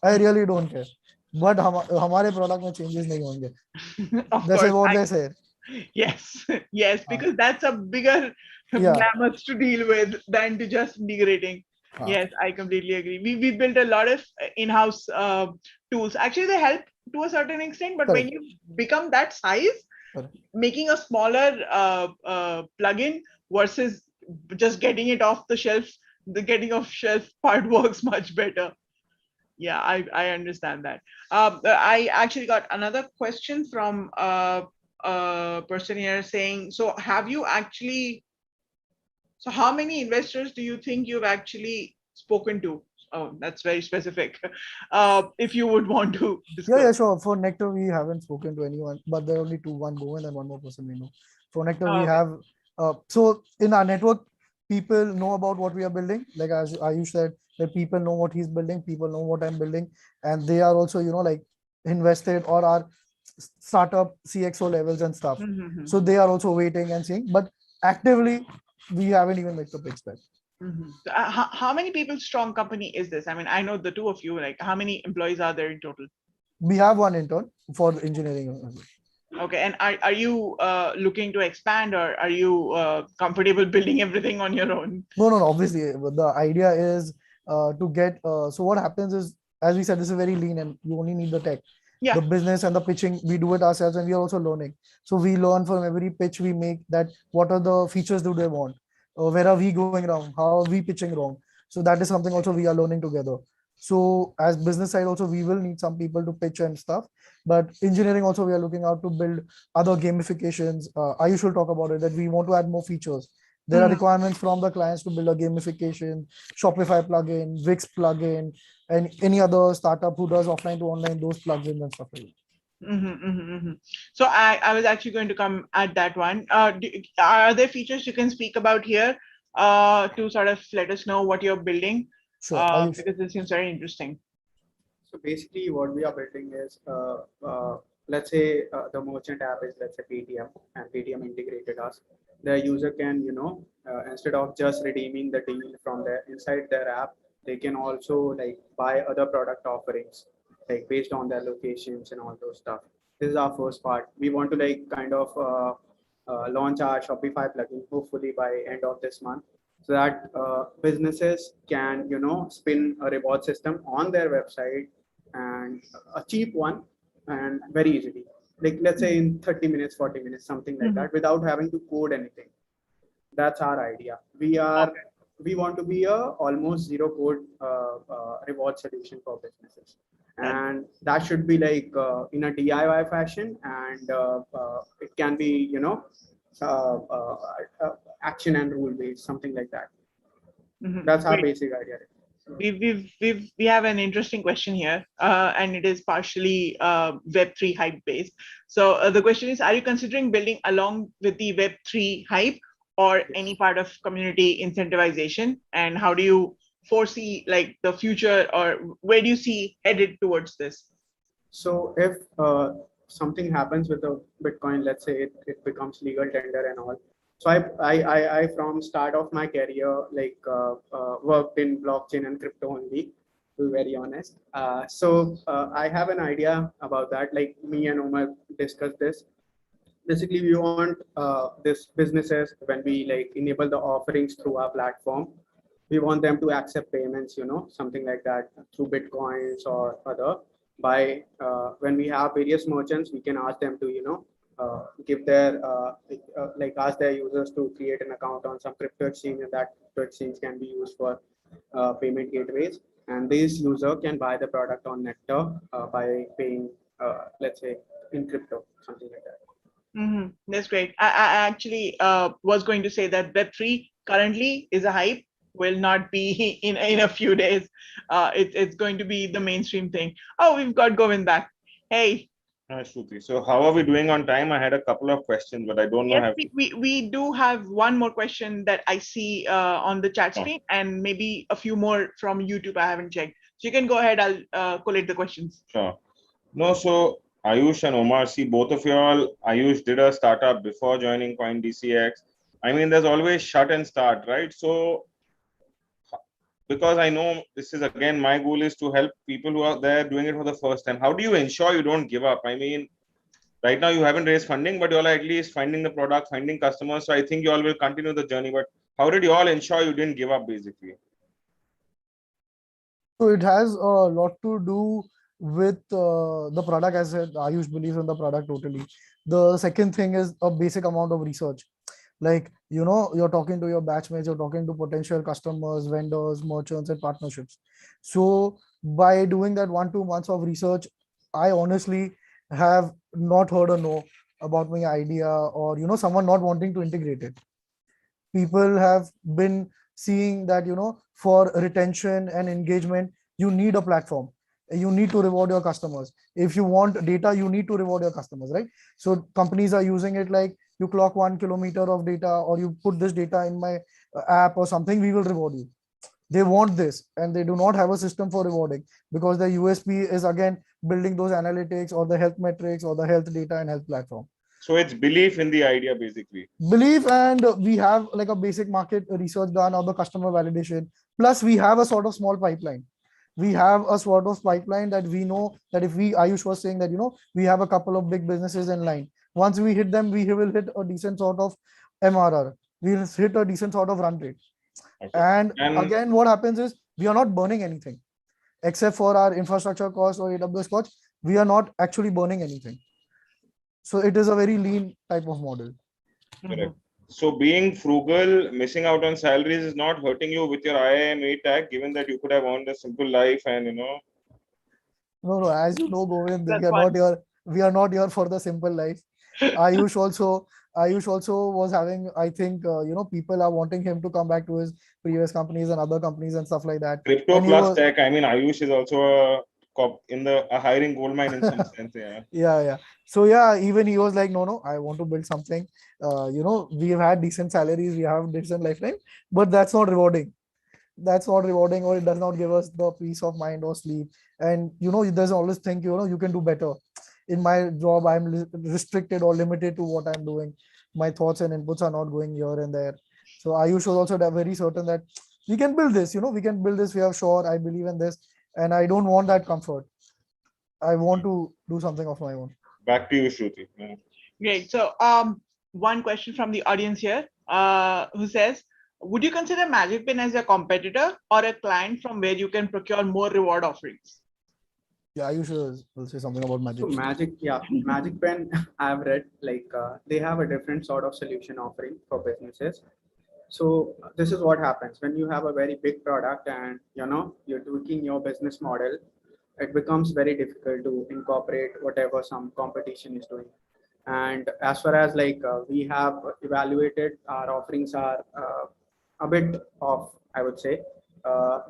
I really don't care. But हमारे product में changes नहीं होंगे. Of This course, is what they say. yes, yes, because that's a bigger Yeah. mammoth to deal with than to just integrating. Yes, I completely agree. We built a lot of in-house tools. Actually, they help to a certain extent, but when Correct. you become that size, Correct. making a smaller plugin versus just getting it off the shelf, the getting off shelf part works much better. Yeah, I understand that. I actually got another question from a person here saying, so have you actually, so how many investors do you think you've actually spoken to? Oh, that's very specific. If you would want to disclose. Yeah, sure. For Nectar, we haven't spoken to anyone, but there are only two, one Govind and one more person we know. For Nectar, we Okay. have, so in our network, people know about what we are building. Like as Ayush said, that people know what he's building, people know what I'm building, and they are also, like invested or are startup CXO levels and stuff. Mhm, So they are also waiting and seeing, but actively, we haven't even made the pitch back. mhm. So, how many people strong company is this? I mean, I know the two of you, like how many employees are there in total? We have one intern for engineering. Okay, and are you looking to expand, or are you comfortable building everything on your own? No, obviously, the idea is to get, so what happens is, as we said, this is very lean and you only need the tech. Yeah. The business and the pitching, we do it ourselves and we are also learning. So we learn from every pitch we make that what are the features do they want? Where are we going wrong? How are we pitching wrong? So that is something also we are learning together. So as business side also, we will need some people to pitch and stuff. But engineering also, we are looking out to build other gamifications. Ayush will talk about it, that we want to add more features. There are requirements from the clients to build a gamification, Shopify plugin, Wix plugin, and any other startup who does offline to online, those plugins and stuff like that. So I was actually going to come at that one. Are there features you can speak about here to sort of let us know what you're building? Sure. Because this seems very interesting. So basically what we are building is, let's say the merchant app is, let's say Paytm, and Paytm integrated us. The user can, instead of just redeeming the deal from their inside their app, they can also like buy other product offerings, like based on their locations and all those stuff. This is our first part. We want to like kind of launch our Shopify plugin hopefully by end of this month, so that businesses can spin a reward system on their website, and a cheap one, and very easily, like let's say in 30 minutes, 40 minutes, something like that, without having to code anything. That's our idea. We want to be a almost zero code reward solution for businesses, and that should be like in a DIY fashion, and it can be uh, uh, action and rule based, something like that. That's our basic idea. We have an interesting question here, and it is partially Web3 hype based. So the question is, are you considering building along with the Web3 hype, or any part of community incentivization? And how do you foresee like the future, or where do you see headed towards this? So if something happens with the Bitcoin, let's say it becomes legal tender and all. So I from start of my career, like worked in blockchain and crypto only, to be very honest. So I have an idea about that. Like me and Omar discussed this. Basically, we want this businesses, when we like enable the offerings through our platform, we want them to accept payments, something like that, through Bitcoins or other. By when we have various merchants, we can ask them to give their like ask their users to create an account on some crypto exchange, and that crypto exchange can be used for payment gateways. And this user can buy the product on Nectar by paying, let's say, in crypto, something like that. That's great. I actually was going to say that Web3 currently is a hype, will not be in a few days. It's going to be the mainstream thing. Oh, we've got Govind back. Hey. Hi, Shruti. So how are we doing on time? I had a couple of questions, but I don't know. Yes, we do have one more question that I see on the chat screen, and maybe a few more from YouTube. I haven't checked. So you can go ahead. I'll collate the questions. Sure. No, so Ayush and Omar, see, both of y'all, Ayush did a startup before joining CoinDCX. I mean, there's always shut and start, right? So, because I know this is, again, my goal is to help people who are there doing it for the first time. How do you ensure you don't give up? I mean, right now you haven't raised funding, but you all are at least finding the product, finding customers. So I think you all will continue the journey. But how did you all ensure you didn't give up, basically? So it has a lot to do with the product. As Ayush believes in the product totally. The second thing is a basic amount of research. Like, you're talking to your batchmates, you're talking to potential customers, vendors, merchants, and partnerships. So by doing that 1-2 months of research, I honestly have not heard a no about my idea, or someone not wanting to integrate it. People have been seeing that for retention and engagement, you need a platform. You need to reward your customers. If you want data, you need to reward your customers, right? So companies are using it like, you clock 1 kilometer of data, or you put this data in my app or something, we will reward you. They want this, and they do not have a system for rewarding, because the USP is again building those analytics or the health metrics or the health data and health platform. So it's belief in the idea, basically. Belief, and we have like a basic market research done, or the customer validation. Plus, we have a sort of small pipeline. We have a sort of pipeline that we know that if Ayush was saying that, we have a couple of big businesses in line. Once we hit them, we will hit a decent sort of MRR. We will hit a decent sort of run rate. Okay. And again, what happens is we are not burning anything except for our infrastructure cost or AWS cost. We are not actually burning anything. So it is a very lean type of model. Correct. So being frugal, missing out on salaries is not hurting you with your IIM tag, given that you could have earned a simple life and No, as you know, Govind, we are not here for the simple life. Ayush also was having, I think, people are wanting him to come back to his previous companies and other companies and stuff like that. Crypto plus tech. I mean, Ayush is also a hiring gold mine in some sense. Yeah. So yeah, even he was like, no, I want to build something. We've had decent salaries, we have decent lifetime, but that's not rewarding. Or it does not give us the peace of mind or sleep. And there's always think you can do better. In my job, I'm restricted or limited to what I'm doing. My thoughts and inputs are not going here and there. So Ayush was also very certain that we can build this. We can build this. We are sure. I believe in this, and I don't want that comfort. I want to do something of my own. Back to you, Shruti. Great. So one question from the audience here, who says, would you consider MagicPen as a competitor or a client from where you can procure more reward offerings? Yeah, you will say something about Magic. So MagicPen, I've read like they have a different sort of solution offering for businesses. So this is what happens when you have a very big product and you're tweaking your business model. It becomes very difficult to incorporate whatever some competition is doing. And as far as like we have evaluated, our offerings are a bit off, I would say.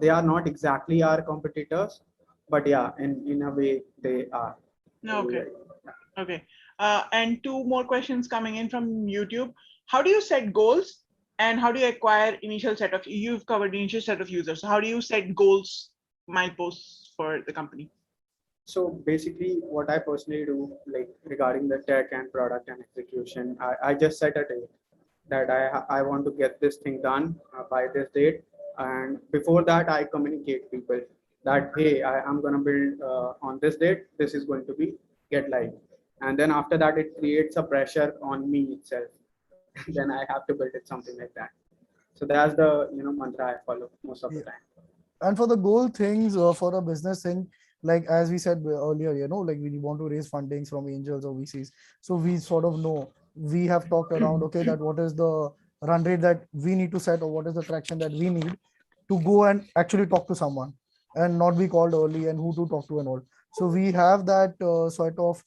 They are not exactly our competitors, but yeah, in a way they are. Okay. Okay. And two more questions coming in from YouTube. How do you set goals and how do you acquire you've covered initial set of users. So how do you set goals, mileposts for the company? So basically what I personally do, like regarding the tech and product and execution, I just set a date that I want to get this thing done by this date. And before that, I communicate people that, hey, I'm going to build on this date. This is going to be get live. And then after that, it creates a pressure on me itself. Then I have to build it something like that. So that's the mantra I follow most of the time. And for the goal things, for a business thing, like as we said earlier, like we want to raise fundings from angels or VCs. So we sort of know, we have talked around, okay, that what is the run rate that we need to set, or what is the traction that we need to go and actually talk to someone and not be called early, and who to talk to and all. So we have that sort of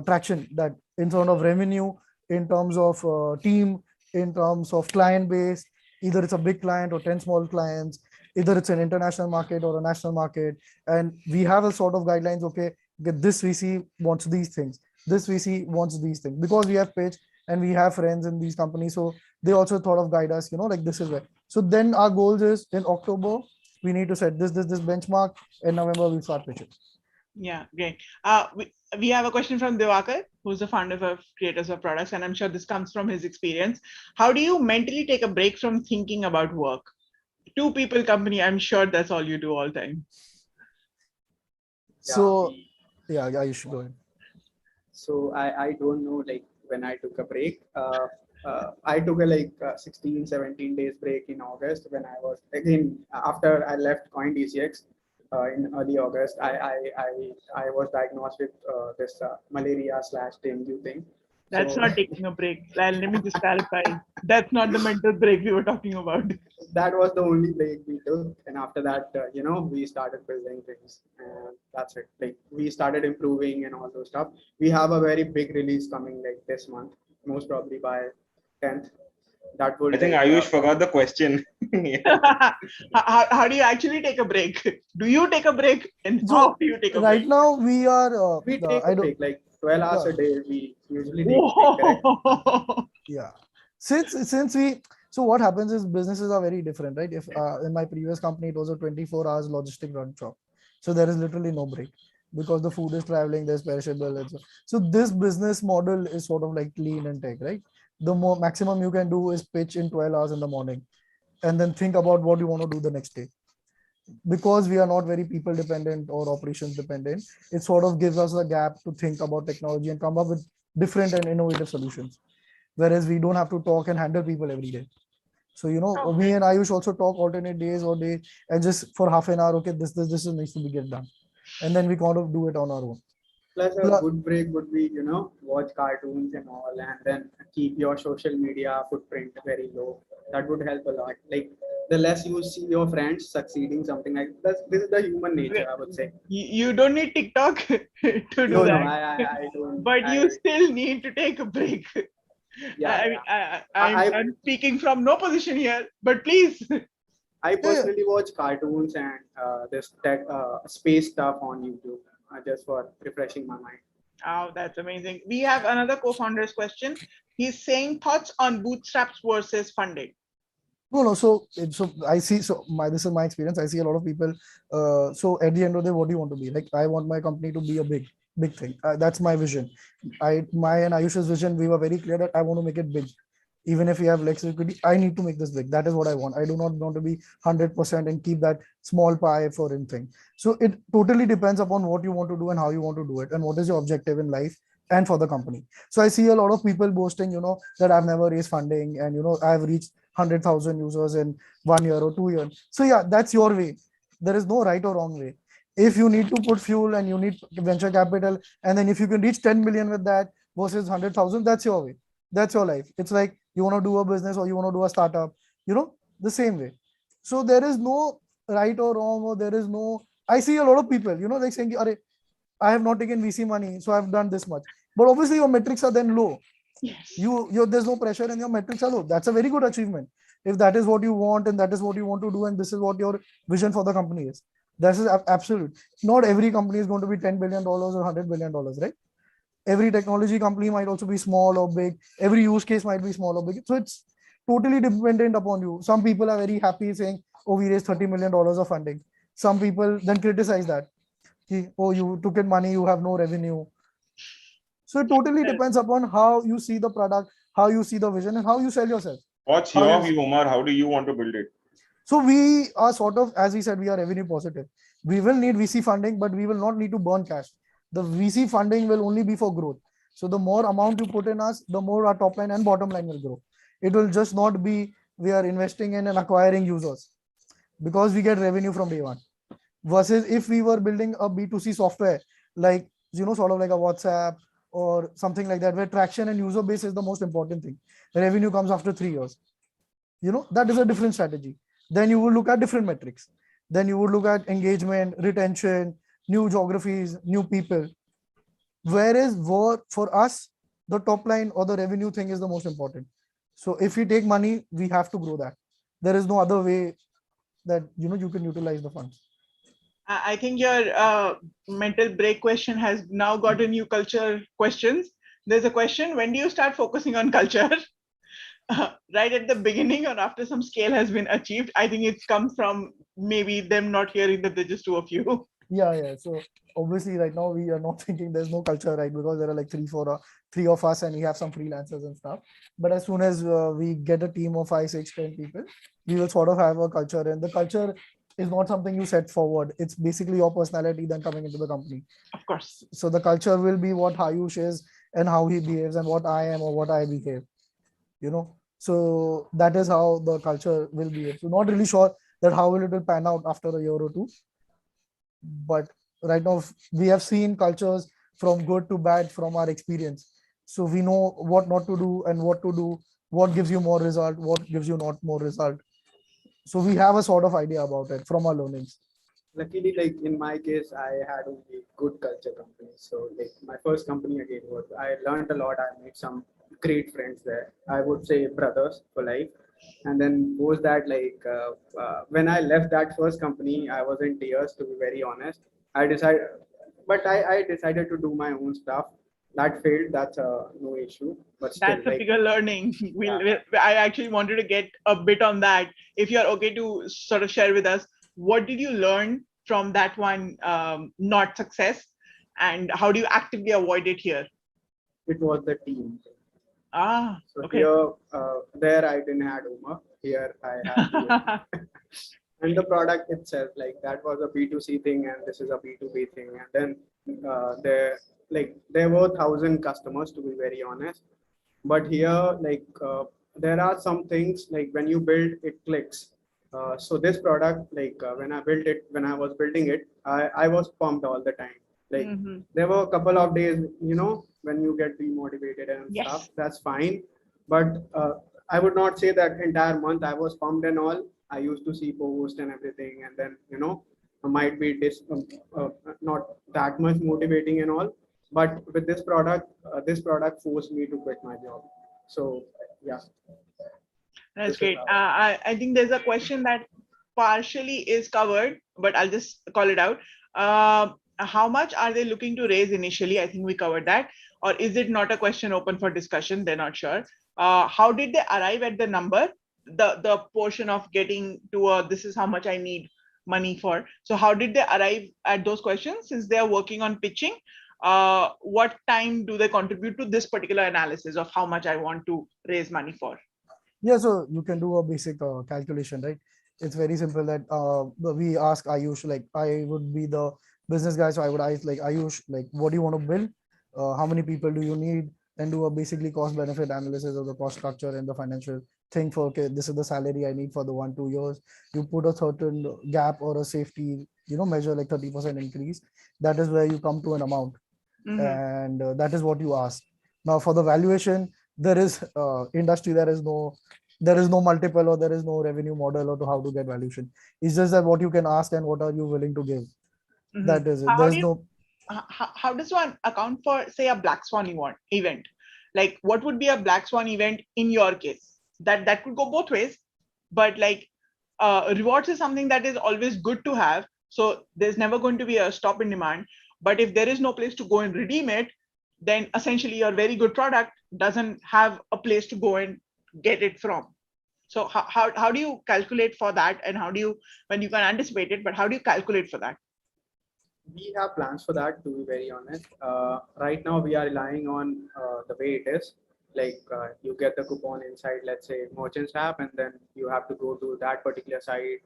traction, that in terms of revenue, in terms of team, in terms of client base, either it's a big client or 10 small clients, either it's an international market or a national market. And we have a sort of guidelines, okay, this VC wants these things, this VC wants these things, because we have pitched and we have friends in these companies. So they also thought of guide us, like this is where. So then our goals is in October, we need to set this benchmark. In November, we start pitching. Yeah, great. We have a question from Diwakar, who's the founder of Creators of Products, and I'm sure this comes from his experience. How do you mentally take a break from thinking about work? Two people company, I'm sure that's all you do all the time. So yeah, you should go ahead. So I don't know, like when I took a break, I took a 16, 17 days break in August, when I was again, after I left CoinDCX in early August. I was diagnosed with this malaria/dengue thing. That's So not taking a break. Let me just clarify. That's not the mental break we were talking about. that was the only break we took, and after that, we started building things, and that's it. Like we started improving and all those stuff. We have a very big release coming like this month, most probably by 10th. That would I think Ayush forgot the question. How do you actually take a break? Do you take a break? And So, how do you take a right break? now we are we take a break like 12 hours a day. We usually take a break, correct? Yeah, since we, so what happens is businesses are very different, right? If in my previous company it was a 24 hours logistic run shop, so there is literally no break, because the food is traveling, there's perishable and so this business model is sort of like lean and tech, right? The more maximum you can do is pitch in 12 hours in the morning, and then think about what you want to do the next day. Because we are not very people dependent or operations dependent, it sort of gives us a gap to think about technology and come up with different and innovative solutions, whereas we don't have to talk and handle people every day. So me and Ayush also talk alternate days or day, and just for half an hour, okay, this needs to be get done, and then we kind of do it on our own. Plus, a good break would be, watch cartoons and all, and then keep your social media footprint very low. That would help a lot. Like, the less you see your friends succeeding, something like that. This is the human nature, I would say. You don't need TikTok to do No, that. I don't. But you still need to take a break. Yeah, I'm speaking from no position here, but please. I personally watch cartoons and this tech, space stuff on YouTube, just for refreshing my mind. Oh, that's amazing. We have another co-founder's question. He's saying thoughts on bootstraps versus funding. No. So I see. So this is my experience. I see a lot of people. So at the end of the day, what do you want to be? Like, I want my company to be a big thing. That's my vision. My and Ayush's vision, we were very clear that I want to make it big. Even if we have less liquidity, I need to make this big. That is what I want. I do not want to be 100% and keep that small pie for anything. So it totally depends upon what you want to do and how you want to do it, and what is your objective in life and for the company. So I see a lot of people boasting, that I've never raised funding, and I've reached 100,000 users in 1 year or 2 years. So yeah, that's your way. There is no right or wrong way. If you need to put fuel and you need venture capital, and then if you can reach 10 million with that versus 100,000, that's your way. That's your life. It's like you want to do a business or you want to do a startup, the same way. So there is no right or wrong, or there is no, I see a lot of people, like saying, I have not taken VC money, so I've done this much. But obviously your metrics are then low. Yes. There's no pressure and your metrics are low. That's a very good achievement. If that is what you want and that is what you want to do, and this is what your vision for the company is, that is absolute. Not every company is going to be $10 billion or $100 billion, right? Every technology company might also be small or big. Every use case might be small or big. So it's totally dependent upon you. Some people are very happy saying, oh, we raised $30 million of funding. Some people then criticize that. Oh, you took in money, you have no revenue. So it totally depends upon how you see the product, how you see the vision, and how you sell yourself. What's your view, Omar? How do you want to build it? So we are sort of, as we said, we are revenue positive. We will need VC funding, but we will not need to burn cash. The VC funding will only be for growth. So the more amount you put in us, the more our top line and bottom line will grow. It will just not be we are investing in and acquiring users, because we get revenue from day one. versus if we were building a B2C software, like, sort of like a WhatsApp or something like that, where traction and user base is the most important thing. The revenue comes after 3 years. That is a different strategy. Then you will look at different metrics. Then you would look at engagement, retention, new geographies, new people. Whereas for us, the top line or the revenue thing is the most important. So if we take money, we have to grow that. There is no other way that you can utilize the funds. I think your mental break question has now got a new culture questions. There's a question: when do you start focusing on culture? Right at the beginning or after some scale has been achieved? I think it's come from maybe them not hearing that there's just two of you. Yeah. So obviously right now we are not thinking there's no culture, right? Because there are like three of us and we have some freelancers and stuff. But as soon as we get a team of 5, 6, 10 people, we will sort of have a culture, and the culture is not something you set forward. It's basically your personality then coming into the company. Of course. So the culture will be what Ayush is and how he behaves and what I am or what I behave, So that is how the culture will be. So not really sure that how will it will pan out after a year or two. But right now we have seen cultures from good to bad from our experience. So we know what not to do and what to do, what gives you more result, what gives you not more result. So we have a sort of idea about it from our learnings. Luckily, like in my case, I had only good culture companies. So like my first company again was, I learned a lot. I made some great friends there. I would say brothers for life. And then post that, like when I left that first company, I was in tears, to be very honest. I decided, but I decided to do my own stuff. That failed. That's no issue. But still, That's a like, bigger learning. I actually wanted to get a bit on that. If you're okay to sort of share with us, what did you learn from that one not success, and how do you actively avoid it here? it was the team. So Okay. here, there I didn't had Omar. Here I had and the product itself, like that was a B2C thing, and this is a B2B thing. And then there were 1,000 customers, to be very honest. But here, like there are some things like when you build, it clicks. So this product, like when I was building it, I was pumped all the time. Like there were a couple of days, when you get demotivated and stuff, that's fine. But I would not say that entire month I was pumped and all. I used to see posts and everything, and then I might be not that much motivating and all. But with this product forced me to quit my job. So yeah. That's great. I think there's a question that partially is covered, but I'll just call it out. How much are they looking to raise initially? I think we covered that. Or is it not a question open for discussion? They're not sure. How did they arrive at the number? The portion of getting to this is how much I need money for. So how did they arrive at those questions? Since they are working on pitching, what time do they contribute to this particular analysis of how much I want to raise money for? Yeah, so you can do a basic calculation, right? It's very simple that we ask Ayush, like I would be the business guy, so I would ask like Ayush, like what do you want to build? How many people do you need? And do a basically cost benefit analysis of the cost structure and the financial thing for, okay, this is the salary I need for the 1-2 years. You put a certain gap or a safety, measure like 30% increase. That is where you come to an amount. And that is what you ask. Now for the valuation, there is industry, there is no multiple or there is no revenue model or to how to get valuation. It's just that what you can ask and what are you willing to give. That is it. There's no. How does one account for, say, a black swan event? Like what would be a black swan event in your case? That could go both ways, but like rewards is something that is always good to have. So there's never going to be a stop in demand. But if there is no place to go and redeem it, then essentially your very good product doesn't have a place to go and get it from. So how do you calculate for that? And how do you, when you can anticipate it, but how do you calculate for that? We have plans for that, to be very honest. Right now we are relying on the way it is. Like you get the coupon inside, let's say merchants app, and then you have to go to that particular site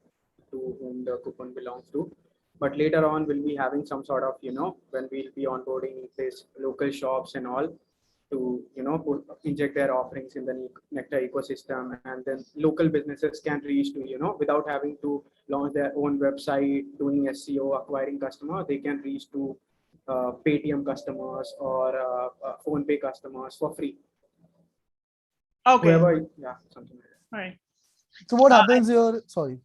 to whom the coupon belongs to. But later on, we'll be having some sort of, when we'll be onboarding this local shops and all, to inject their offerings in the Nectar ecosystem, and then local businesses can reach to without having to launch their own website, doing SEO, acquiring customer, they can reach to Paytm customers or PhonePe customers for free. Okay. Whoever, yeah, something like that. All right. So what happens here? Sorry.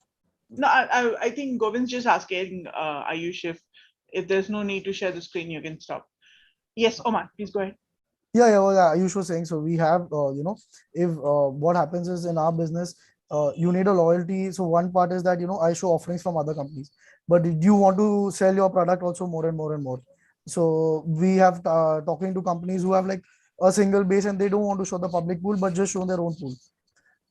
No, I think Govind's just asking Ayush if there's no need to share the screen, you can stop. Yes, Omar, please go ahead. Yeah, well, Ayush was saying, so we have, if what happens is in our business, you need a loyalty. So one part is that, I show offerings from other companies, but you want to sell your product also more and more and more. So we have talking to companies who have like a single base and they don't want to show the public pool, but just show their own pool,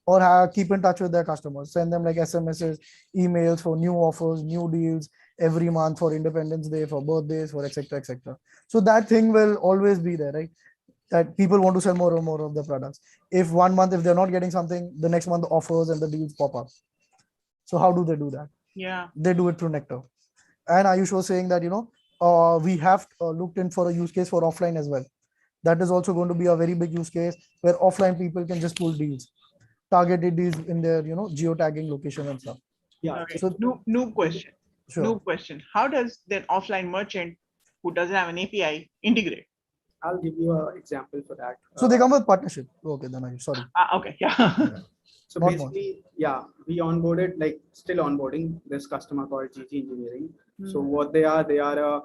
or keep in touch with their customers, send them like SMSs, emails for new offers, new deals every month for Independence Day, for birthdays, for etc. etc. So that thing will always be there, right? That people want to sell more and more of the products. If 1 month, if they're not getting something, the next month the offers and the deals pop up. So how do they do that? Yeah. They do it through Nectar. And Ayush was saying that, we have looked in for a use case for offline as well. That is also going to be a very big use case where offline people can just pull deals, targeted deals in their, geotagging location and stuff. Yeah. Okay. So New question. sure. New question. How does then offline merchant who doesn't have an API integrate? I'll give you an example for that. So they come with partnership. Okay, then Ayush, sorry. Okay, yeah. So Not basically, yeah, we onboarded, like still onboarding this customer called GG Engineering. So what they are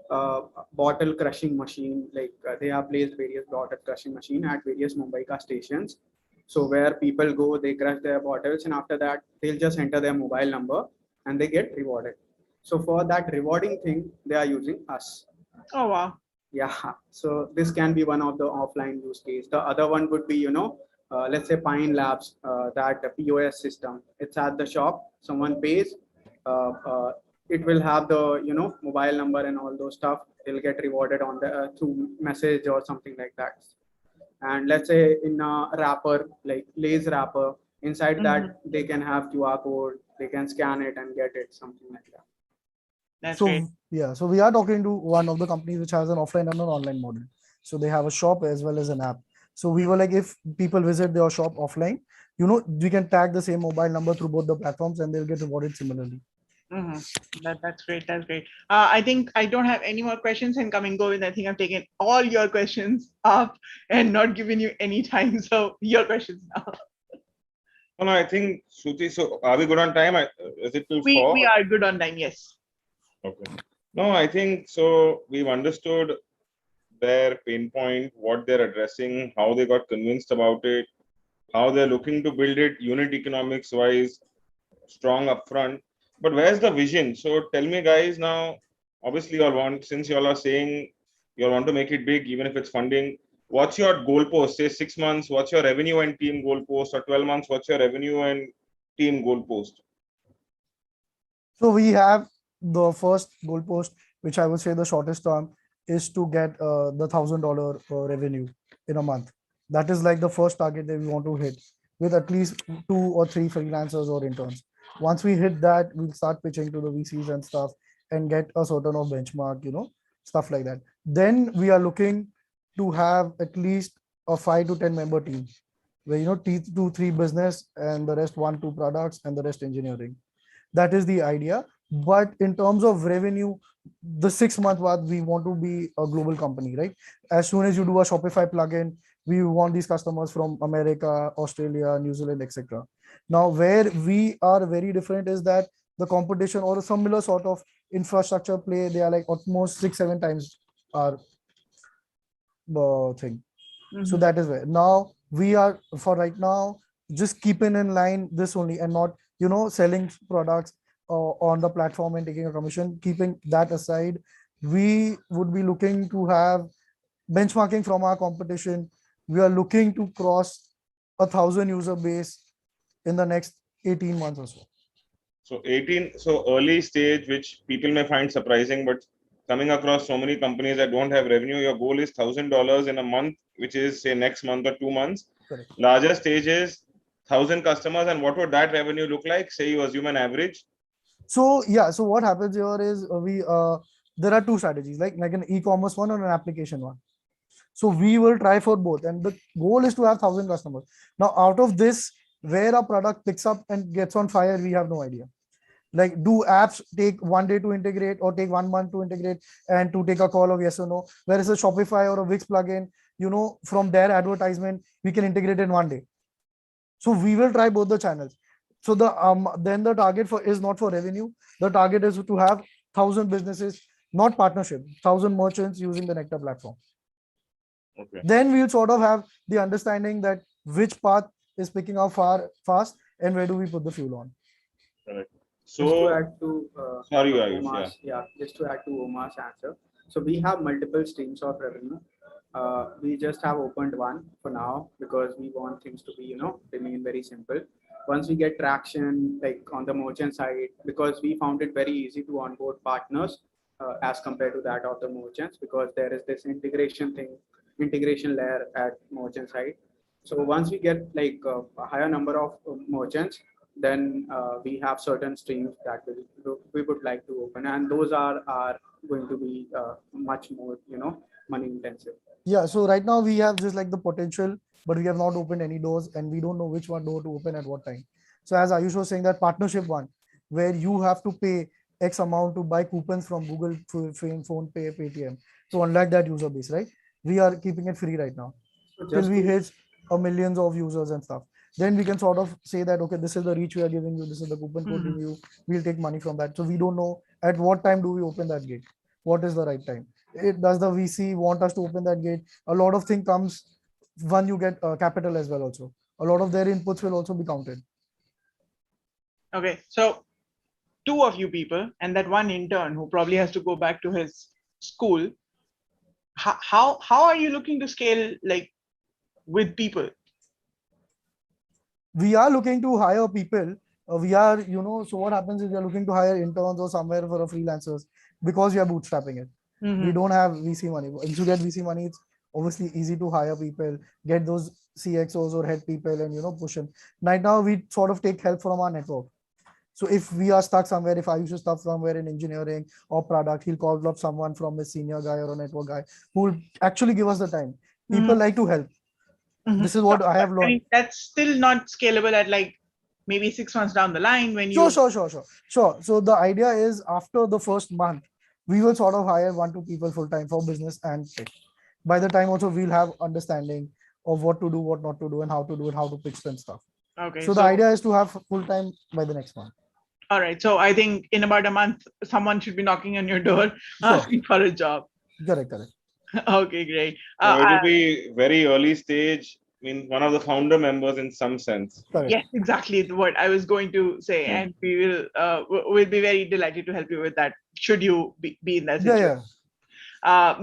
a bottle crushing machine. Like they have placed various bottle crushing machine at various Mumbai car stations. So where people go, they crush their bottles, and after that, they'll just enter their mobile number and they get rewarded. So for that rewarding thing, they are using us. Oh wow. Yeah, so this can be one of the offline use case. The other one would be, let's say Pine Labs, that POS system. It's at the shop. Someone pays. It will have the mobile number and all those stuff. They'll get rewarded on the through message or something like that. And let's say in a wrapper like Lay's wrapper, inside that they can have QR code. They can scan it and get it, something like that. That's So great. yeah, so we are talking to one of the companies which has an offline and an online model. So they have a shop as well as an app. So we were like, if people visit their shop offline, we can tag the same mobile number through both the platforms and they'll get rewarded similarly. That's great. That's great. I think I don't have any more questions incoming, Govind. I think I've taken all your questions up and not given you any time. So your questions now. No, I think Shruti, so are we good on time? Is it till 4? We are good on time, yes. Okay. No, I think so. We've understood their pain point, what they're addressing, how they got convinced about it, how they're looking to build it unit economics wise, strong upfront. But where's the vision? So tell me, guys, now, obviously, since you all are saying you want to make it big, even if it's funding, what's your goalpost? Say 6 months, what's your revenue and team goalpost? Or 12 months, what's your revenue and team goalpost? So we have the first goalpost, which I would say the shortest term, is to get the $1,000 revenue in a month. That is like the first target that we want to hit with at least 2 or 3 freelancers or interns. Once we hit that, we'll start pitching to the VCs and stuff and get a sort of benchmark, stuff like that. Then we are looking to have at least a 5 to 10 member team where, 2, 3 business and the rest 1, 2 products and the rest engineering. That is the idea. But in terms of revenue, the 6 month what we want to be a global company, right? As soon as you do a Shopify plugin, we want these customers from America, Australia, New Zealand, etc. Now, where we are very different is that the competition or a similar sort of infrastructure play, they are like almost 6-7 times our thing. So that is where now we are for right now just keeping in line this only and not selling products on the platform and taking a commission. Keeping that aside, we would be looking to have benchmarking from our competition. We are looking to cross 1,000 user base in the next 18 months or so. So 18, so early stage, which people may find surprising, but coming across so many companies that don't have revenue, your goal is $1,000 in a month, which is say next month or 2 months. Correct. Larger stage is 1,000 customers, and what would that revenue look like? Say you assume an average. So yeah, so what happens here is there are 2 strategies, like an e-commerce one or an application one. So we will try for both, and the goal is to have 1,000 customers. Now, out of this, where a product picks up and gets on fire, we have no idea. Like, do apps take 1 day to integrate, or take 1 month to integrate and to take a call of yes or no? Whereas a Shopify or a Wix plugin, from their advertisement, we can integrate in 1 day. So we will try both the channels. So then the target is not for revenue. The target is to have 1,000 businesses, not partnership, 1,000 merchants using the Nectar platform. Okay. Then we'll sort of have the understanding that which path is picking up fast, and where do we put the fuel on. Correct. Just to So add to sorry, Ayush, just to add to Omar's answer. So we have multiple streams of revenue. We just have opened one for now because we want things to be, remain very simple. Once we get traction, like on the merchant side, because we found it very easy to onboard partners as compared to that of the merchants, because there is this integration layer at merchant side. So once we get like a higher number of merchants, then we have certain streams that we would like to open, and those are going to be much more, money intensive. Yeah, so right now we have just like the potential, but we have not opened any doors, and we don't know which one door to open at what time. So as Ayush was saying, that partnership one, where you have to pay X amount to buy coupons from Google, Phone Pay, Paytm to unlock that user base, right? We are keeping it free right now till we hit a millions of users and stuff. Then we can sort of say that, okay, this is the reach we are giving you, this is the coupon code giving you, we'll take money from that. So we don't know at what time do we open that gate, what is the right time. Does the VC want us to open that gate? A lot of thing comes when you get capital as well. Also, a lot of their inputs will also be counted. Okay, so two of you people and that one intern who probably has to go back to his school. How are you looking to scale, like, with people? We are looking to hire people. We are, so what happens is we are looking to hire interns or somewhere for a freelancers, because we are bootstrapping it. We don't have VC money. Once you get VC money, it's obviously easy to hire people, get those CXOs or head people, and push them. Right now, we sort of take help from our network. So if we are stuck somewhere, if Ayush is stuck somewhere in engineering or product, he'll call up someone from a senior guy or a network guy who will actually give us the time. People like to help. This is what I have learned. I mean, that's still not scalable at like maybe 6 months down the line when you. Sure. So the idea is after the first month, we will sort of hire 1-2 people full time for business and tech. By the time also we'll have understanding of what to do, what not to do, and how to do it, how to pitch and stuff. Okay. So the idea is to have full time by the next month. All right. So I think in about a month, someone should be knocking on your door asking for a job. Correct. Okay, great. So it will be very early stage. I mean, one of the founder members in some sense. Correct. Yes, exactly what I was going to say, and we will be very delighted to help you with that. Should you be in that situation?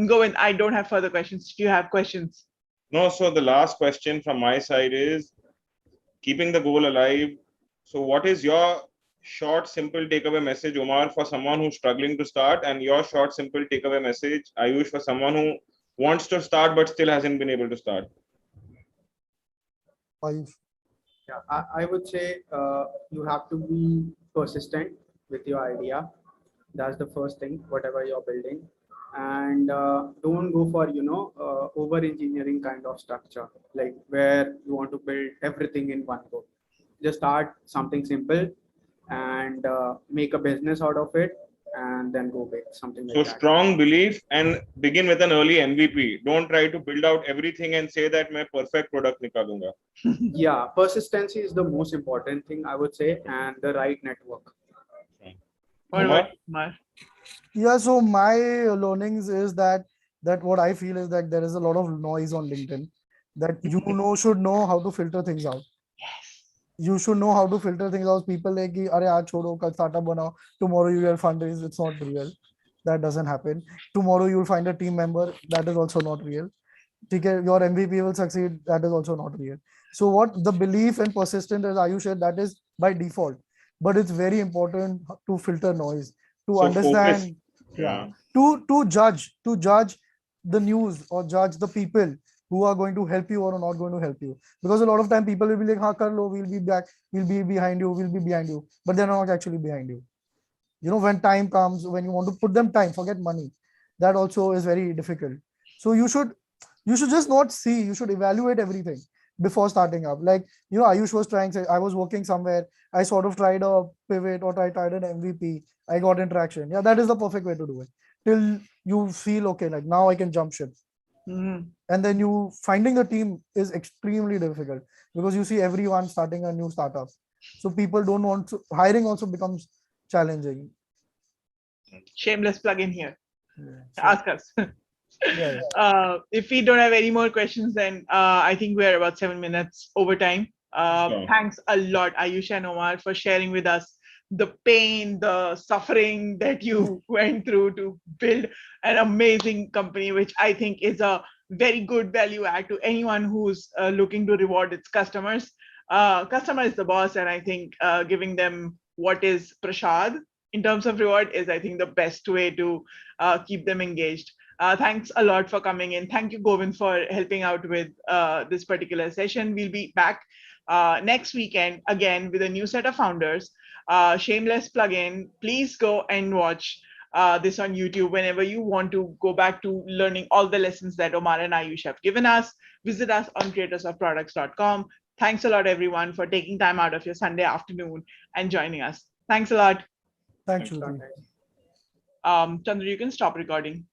Govind, I don't have further questions. Do you have questions? No. So the last question from my side is keeping the goal alive. So what is your short, simple takeaway message, Omar, for someone who's struggling to start, and your short, simple takeaway message, Ayush, for someone who wants to start but still hasn't been able to start? Ayush. Yeah, I would say you have to be persistent with your idea. That's the first thing, whatever you're building. And don't go for, over engineering kind of structure, like where you want to build everything in one go. Just start something simple and make a business out of it, and then go big, something like so that. So strong belief and begin with an early MVP. Don't try to build out everything and say that my perfect product nikalunga. Yeah, persistency is the most important thing, I would say, and the right network. What about Omar? Yeah, so my learnings is that what I feel is that there is a lot of noise on LinkedIn, that you should know how to filter things out. You should know how to filter things out. People like, "Arey, aaj chodo, kal startup banao, tomorrow you will fundraise." It's not real. That doesn't happen. Tomorrow you will find a team member. That is also not real. Your MVP will succeed. That is also not real. So what the belief and persistence, as Ayush said, that is by default. But it's very important to filter noise, to understand, to judge the news or judge the people who are going to help you or not going to help you. Because a lot of time people will be like, "Ha, kar lo, we'll be back, we'll be behind you," but they're not actually behind you. When time comes, when you want to put them time, forget money. That also is very difficult. So you should You should just not see, you should evaluate everything before starting up. Like, Ayush was trying, say, I was working somewhere, I sort of tried a pivot or I tried an MVP, I got interaction. Yeah, that is the perfect way to do it. Till you feel, okay, like now I can jump ship. Mhm. And then you finding the team is extremely difficult because you see everyone starting a new startup. So people don't want to, hiring also becomes challenging. Shameless plug in here. Yeah. Ask us. Yeah. If we don't have any more questions, then I think we're about 7 minutes over time. Sure. Thanks a lot, Ayush and Omar, for sharing with us the pain, the suffering that you went through to build an amazing company, which I think is a very good value add to anyone who's looking to reward its customers. Customer is the boss, and I think giving them what is prashad in terms of reward is, I think, the best way to keep them engaged. Thanks a lot for coming in. Thank you, Govind, for helping out with this particular session. We'll be back next weekend again with a new set of founders. Shameless plug-in. Please go and watch this on YouTube whenever you want to go back to learning all the lessons that Omar and Ayush have given us. Visit us on creatorsofproducts.com. Thanks a lot, everyone, for taking time out of your Sunday afternoon and joining us. Thanks a lot. Thanks, Thanks. Shruti. Chandra, you can stop recording.